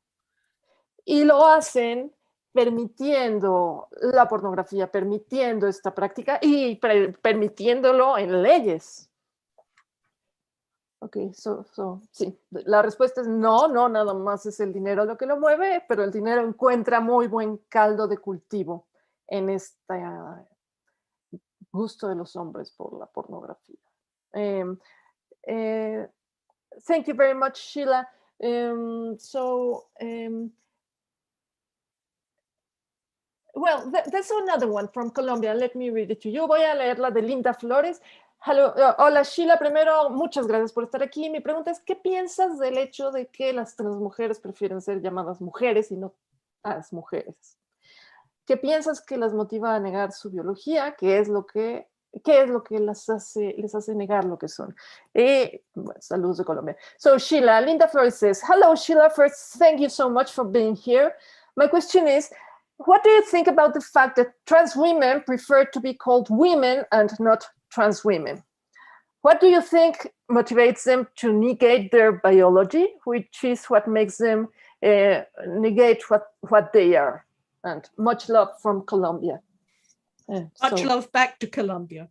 Y lo hacen permitiendo la pornografía, permitiendo esta práctica y permitiéndolo en leyes. Ok, sí, la respuesta es no, nada más es el dinero lo que lo mueve, pero el dinero encuentra muy buen caldo de cultivo en este gusto de los hombres por la pornografía. Thank you very much, Sheila. Well, there's another one from Colombia. Let me read it to you. Voy a leerla de Linda Flores. Hello, hola, Sheila. Primero, muchas gracias por estar aquí. Mi pregunta es, ¿qué piensas del hecho de que las transmujeres prefieren ser llamadas mujeres y no las mujeres? ¿Qué piensas que las motiva a negar su biología? ¿Qué es lo que les hace negar lo que son? Saludos de Colombia. So Sheila, Linda Flores says, hello Sheila, first thank you so much for being here. My question is, what do you think about the fact that trans women prefer to be called women and not trans women? What do you think motivates them to negate their biology, which is what makes them negate what they are. And much love from Colombia. Much love back to Colombia.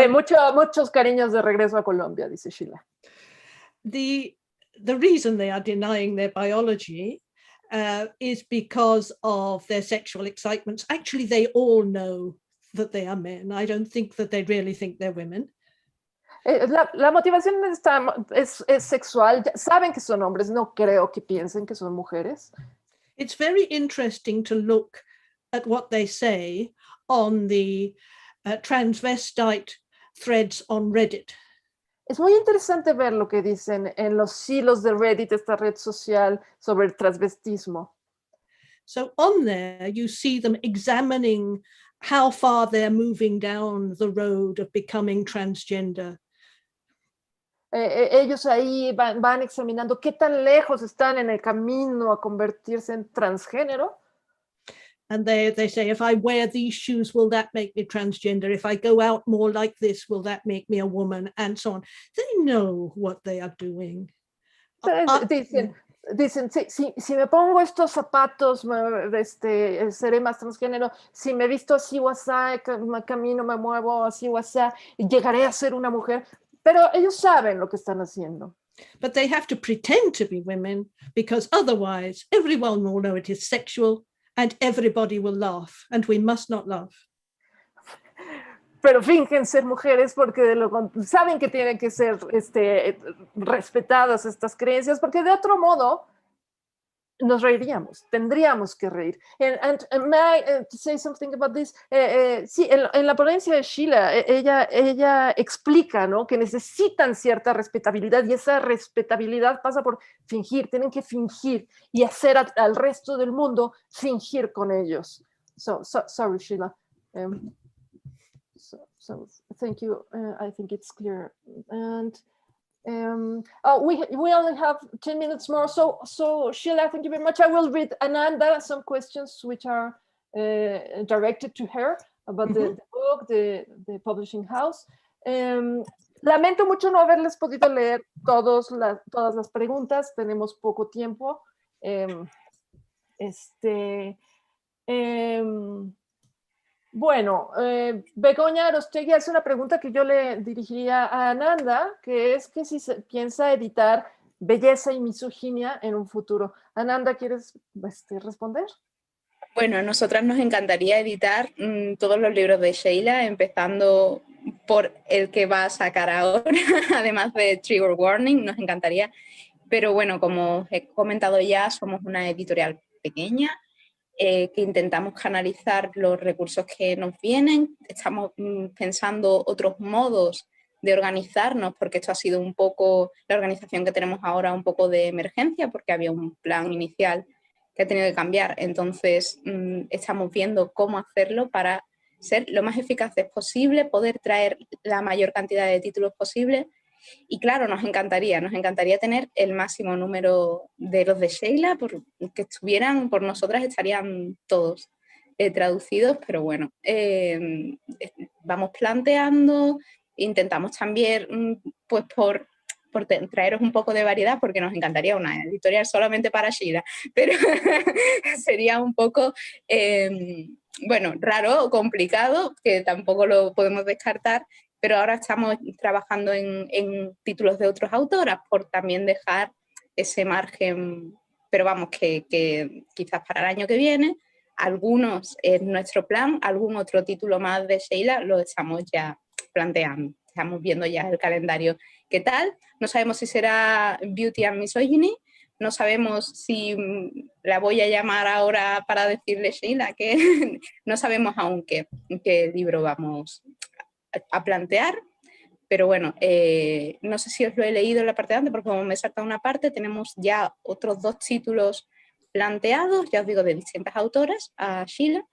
Muchos cariños de regreso a Colombia, dice Sheila. The reason they are denying their biology is because of their sexual excitements. Actually, they all know that they are men. I don't think that they really think they're women. La motivación es sexual. Saben que son hombres. No creo que piensen que son mujeres. It's very interesting to look at what they say on the transvestite threads on Reddit. Es muy interesante ver lo que dicen en los hilos de Reddit, esta red social sobre el transvestismo. So on there, you see them examining how far they're moving down the road of becoming transgender. Ellos ahí van examinando qué tan lejos están en el camino a convertirse en transgénero. And they say, if I wear these shoes, will that make me transgender? If I go out more like this, will that make me a woman? And so on. They know what they are doing. Dicen si me pongo estos zapatos, seré más transgénero. Si me visto así o así, camino, me muevo así o así, llegaré a ser una mujer. Pero ellos saben lo que están haciendo. But they have to pretend to be women because otherwise everyone will know it is sexual and everybody will laugh, and we must not laugh. Pero fingen ser mujeres porque saben que tienen que ser respetadas estas creencias, porque de otro modo nos reiríamos, tendríamos que reír. And may I say something about this? Sí, en la ponencia de Sheila, ella explica, ¿no?, que necesitan cierta respetabilidad y esa respetabilidad pasa por fingir, tienen que fingir y hacer al resto del mundo fingir con ellos. Sorry, Sheila. So thank you. I think it's clear. And we only have 10 minutes more. So Sheila, thank you very much. I will read Ananda some questions which are directed to her about the book, the publishing house. Lamento mucho no haberles podido leer todas las preguntas. Tenemos poco tiempo. Bueno, Begoña Arostegui hace una pregunta que yo le dirigiría a Ananda, que es que si se piensa editar Belleza y Misoginia en un futuro. Ananda, ¿quieres responder? Bueno, a nosotras nos encantaría editar todos los libros de Sheila, empezando por el que va a sacar ahora, además de Trigger Warning, nos encantaría. Pero bueno, como he comentado ya, somos una editorial pequeña, que intentamos canalizar los recursos que nos vienen. Estamos pensando otros modos de organizarnos, porque esto ha sido un poco, la organización que tenemos ahora, un poco de emergencia, porque había un plan inicial que ha tenido que cambiar. Entonces, estamos viendo cómo hacerlo para ser lo más eficaces posible, poder traer la mayor cantidad de títulos posible. Y claro, nos encantaría tener el máximo número de los de Sheila, porque estuvieran, por nosotras estarían todos traducidos, pero bueno, vamos planteando, intentamos también, pues por traeros un poco de variedad, porque nos encantaría una editorial solamente para Sheila, pero sería un poco, bueno, raro o complicado, que tampoco lo podemos descartar. Pero ahora estamos trabajando en títulos de otros autoras por también dejar ese margen, pero vamos, que quizás para el año que viene, algunos es nuestro plan, algún otro título más de Sheila lo estamos ya planteando, estamos viendo ya el calendario. ¿Qué tal? No sabemos si será Beauty and Misogyny, no sabemos si la voy a llamar ahora para decirle Sheila, que no sabemos aún qué libro vamos a plantear, pero bueno, no sé si os lo he leído en la parte de antes, porque como me he saltado una parte, tenemos ya otros 2 títulos planteados, ya os digo, de distintas autoras, a Sheila,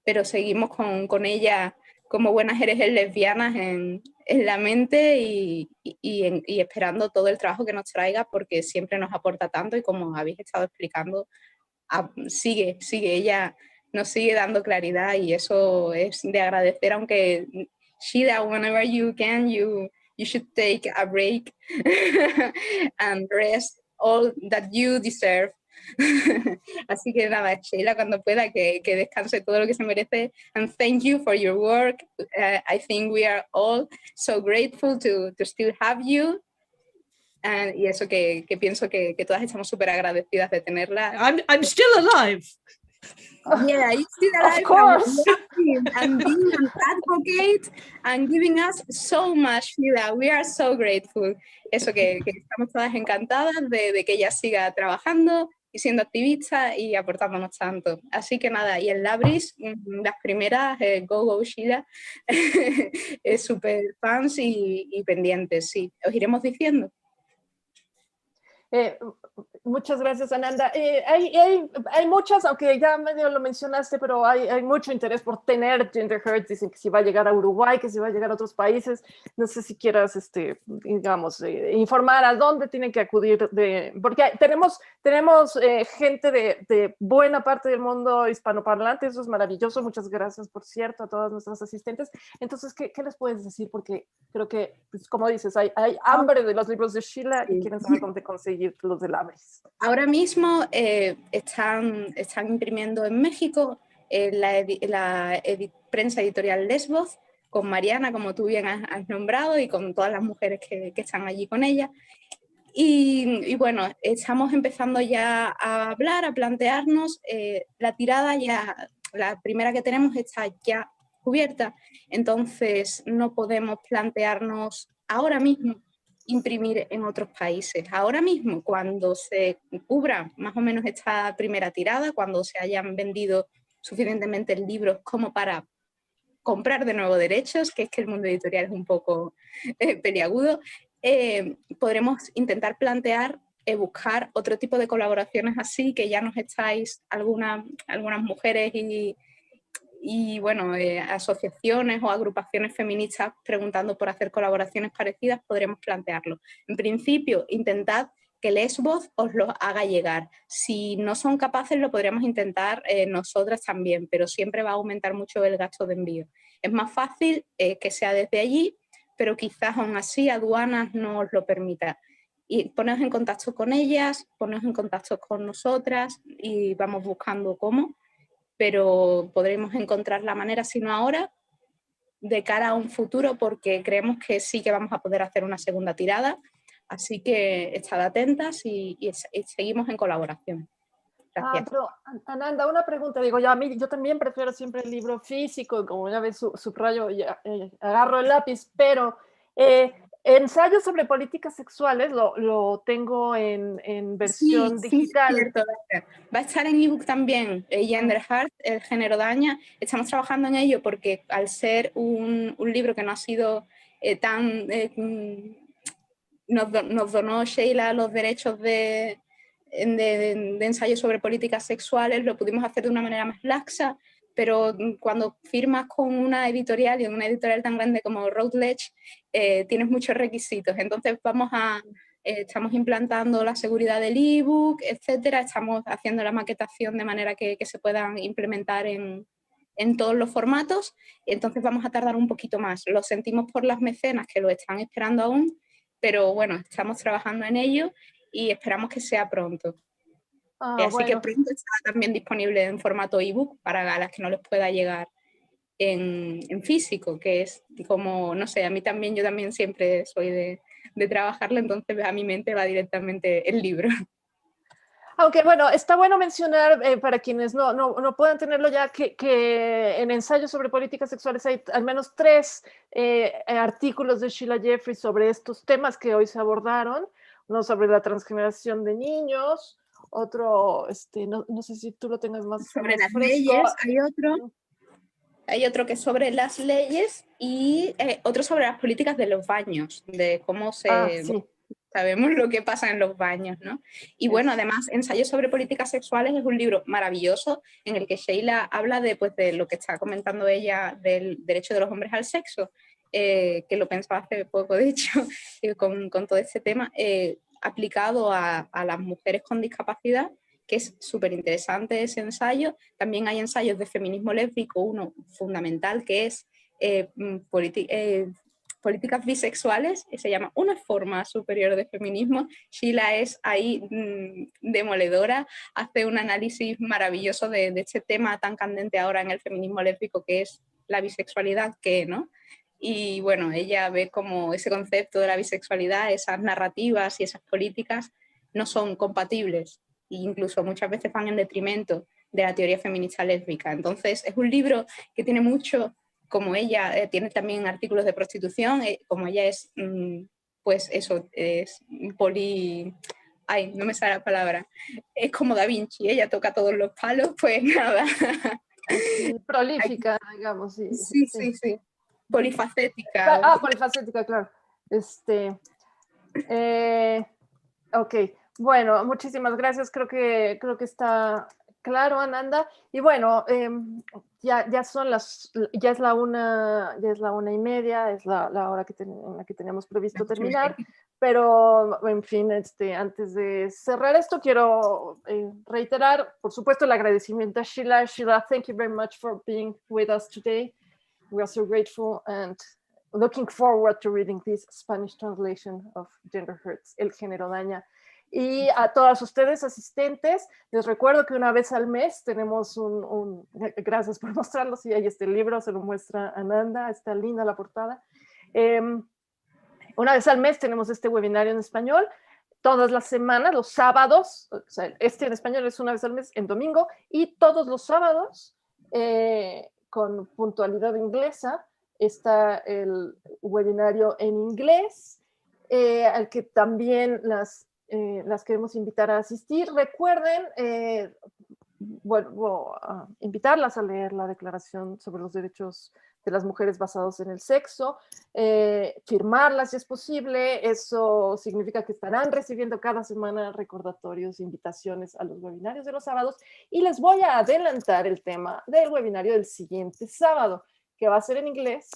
pero seguimos con ella como buenas herejes lesbianas en la mente y esperando todo el trabajo que nos traiga, porque siempre nos aporta tanto y como habéis estado explicando, sigue ella nos sigue dando claridad y eso es de agradecer, aunque Sheila, whenever you can, you should take a break and rest, all that you deserve. Así que nada, Sheila, cuando pueda, que descanse todo lo que se merece. And thank you for your work. I think we are all so grateful to still have you. Y eso que pienso que todas estamos súper agradecidas de tenerla. I'm still alive. Yeah, you're still alive. Of course. And being an advocate and giving us so much, Sheila. We are so grateful. Eso que estamos todas encantadas de que ella siga trabajando y siendo activista y aportándonos tanto. Así que nada, y en Labris, las primeras, Go Sheila, súper fans y pendientes, sí. Os iremos diciendo. Muchas gracias, Ananda. Hay muchas, aunque ya medio lo mencionaste, pero hay mucho interés por tener Ginger Hertz. Dicen que si va a llegar a Uruguay, que si va a llegar a otros países. No sé si quieras, digamos, informar a dónde tienen que acudir, porque tenemos gente de buena parte del mundo hispanoparlante. Eso es maravilloso. Muchas gracias, por cierto, a todas nuestras asistentes. Entonces, ¿qué les puedes decir? Porque creo que, pues, como dices, hay hambre de los libros de Sheila y quieren saber dónde conseguir los de Labris. Ahora mismo están imprimiendo en México la prensa editorial Lesbos, con Mariana, como tú bien has nombrado, y con todas las mujeres que están allí con ella. Y bueno, estamos empezando ya a hablar, a plantearnos. La tirada ya, la primera que tenemos está ya cubierta, entonces no podemos plantearnos ahora mismo imprimir en otros países. Ahora mismo, cuando se cubra más o menos esta primera tirada, cuando se hayan vendido suficientemente libros como para comprar de nuevo derechos, que es que el mundo editorial es un poco peliagudo, podremos intentar plantear, buscar otro tipo de colaboraciones así, que ya nos estáis algunas mujeres y bueno, asociaciones o agrupaciones feministas preguntando por hacer colaboraciones parecidas, podremos plantearlo. En principio, intentad que Lesbos os lo haga llegar. Si no son capaces, lo podríamos intentar nosotras también, pero siempre va a aumentar mucho el gasto de envío. Es más fácil que sea desde allí, pero quizás aún así aduanas no os lo permita. Y poneos en contacto con ellas, poneos en contacto con nosotras y vamos buscando cómo, pero podremos encontrar la manera, si no ahora, de cara a un futuro, porque creemos que sí que vamos a poder hacer una segunda tirada. Así que estad atentas y seguimos en colaboración. Gracias. Pero Ananda, una pregunta, digo, yo también prefiero siempre el libro físico, como ya ves, subrayo, agarro el lápiz, pero ensayos sobre políticas sexuales lo tengo en versión digital. Sí, cierto. Va a estar en ebook también, Gender Heart, el género daña. Estamos trabajando en ello porque al ser un libro que no ha sido nos donó Sheila los derechos de ensayos sobre políticas sexuales, lo pudimos hacer de una manera más laxa, pero cuando firmas con una editorial y en una editorial tan grande como Routledge, tienes muchos requisitos. Entonces estamos implantando la seguridad del ebook, etcétera. Estamos haciendo la maquetación de manera que se puedan implementar en todos los formatos. Entonces vamos a tardar un poquito más. Lo sentimos por las mecenas que lo están esperando aún, pero bueno, estamos trabajando en ello y esperamos que sea pronto. Así que pronto estará también disponible en formato ebook para las que no les pueda llegar en físico, que es como, no sé, a mí también, yo también siempre soy de trabajarlo, entonces a mi mente va directamente el libro. Aunque bueno, está bueno mencionar para quienes no puedan tenerlo ya que en ensayos sobre políticas sexuales hay al menos 3 artículos de Sheila Jeffreys sobre estos temas que hoy se abordaron. Uno sobre la transgeneración de niños, otro, no sé si tú lo tengas más sobre las fresco. Leyes, hay otro que es sobre las leyes y otro sobre las políticas de los baños, de cómo Sí. Sabemos lo que pasa en los baños, ¿no? Y bueno, además, Ensayos sobre políticas sexuales es un libro maravilloso en el que Sheila habla de lo que está comentando ella del derecho de los hombres al sexo, que lo pensaba hace poco, de hecho, con todo este tema, aplicado a las mujeres con discapacidad, que es súper interesante ese ensayo. También hay ensayos de feminismo lésbico, uno fundamental que es políticas bisexuales, que se llama Una forma superior de feminismo. Sheila es ahí demoledora, hace un análisis maravilloso de este tema tan candente ahora en el feminismo lésbico, que es la bisexualidad, ¿no? Y bueno, ella ve como ese concepto de la bisexualidad, esas narrativas y esas políticas no son compatibles e incluso muchas veces van en detrimento de la teoría feminista lésbica. Entonces es un libro que tiene mucho, como ella tiene también artículos de prostitución, como ella es, pues eso, es ay, no me sale la palabra, es como Da Vinci, ella toca todos los palos, pues nada. Sí, prolífica, digamos, sí. Sí. Polifacética. Polifacética, claro. Ok, bueno, muchísimas gracias. Creo que está claro, Ananda. Y bueno, ya es la 1:30, es la hora en la que teníamos previsto terminar. Pero, en fin, antes de cerrar esto, quiero reiterar, por supuesto, el agradecimiento a Sheila. Sheila, thank you very much for being with us today. We are so grateful and looking forward to reading this Spanish translation of Gender Hurts, El género daña. Y a todas ustedes asistentes, les recuerdo que una vez al mes tenemos gracias por mostrarlo, sí, ahí está el libro, se lo muestra Ananda, está linda la portada. Una vez al mes tenemos este webinario en español, todas las semanas, los sábados, o sea, en español es una vez al mes, en domingo, y todos los sábados, con puntualidad inglesa, está el webinario en inglés, al que también las queremos invitar a asistir. Recuerden, vuelvo a invitarlas a leer la Declaración sobre los Derechos de las Mujeres basados en el sexo, firmarla si es posible. Eso significa que estarán recibiendo cada semana recordatorios, invitaciones a los webinarios de los sábados, y les voy a adelantar el tema del webinario del siguiente sábado, que va a ser en inglés.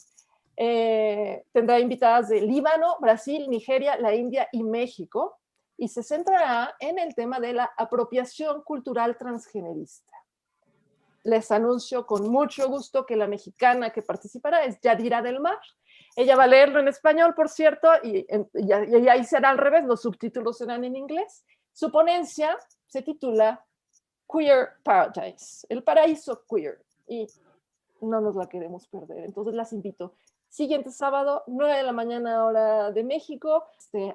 Tendrá invitadas de Líbano, Brasil, Nigeria, la India y México, y se centrará en el tema de la apropiación cultural transgenerista. Les anuncio con mucho gusto que la mexicana que participará es Yadira del Mar. Ella va a leerlo en español, por cierto, y ahí será al revés, los subtítulos serán en inglés. Su ponencia se titula Queer Paradise, el paraíso queer, y no nos la queremos perder. Entonces las invito. Siguiente sábado, 9:00 a.m. hora de México.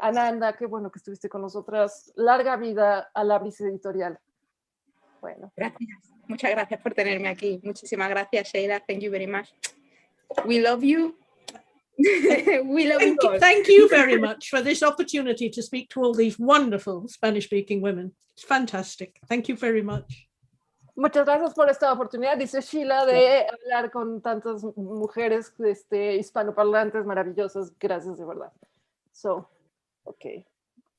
Ananda, qué bueno que estuviste con nosotras. Larga vida a la Brisa Editorial. Bueno. Gracias. Muchas gracias por tenerme aquí. Muchísimas gracias, Sheila. Thank you very much. We love you. We love you all. Thank you very much for this opportunity to speak to all these wonderful Spanish-speaking women. It's fantastic. Thank you very much. Muchas gracias por esta oportunidad, dice Sheila, de hablar con tantas mujeres hispanoparlantes maravillosas. Gracias, de verdad. Ok.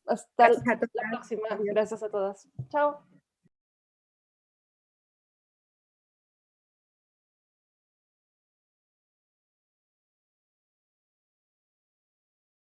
Hasta la próxima. Gracias a todas. Chao.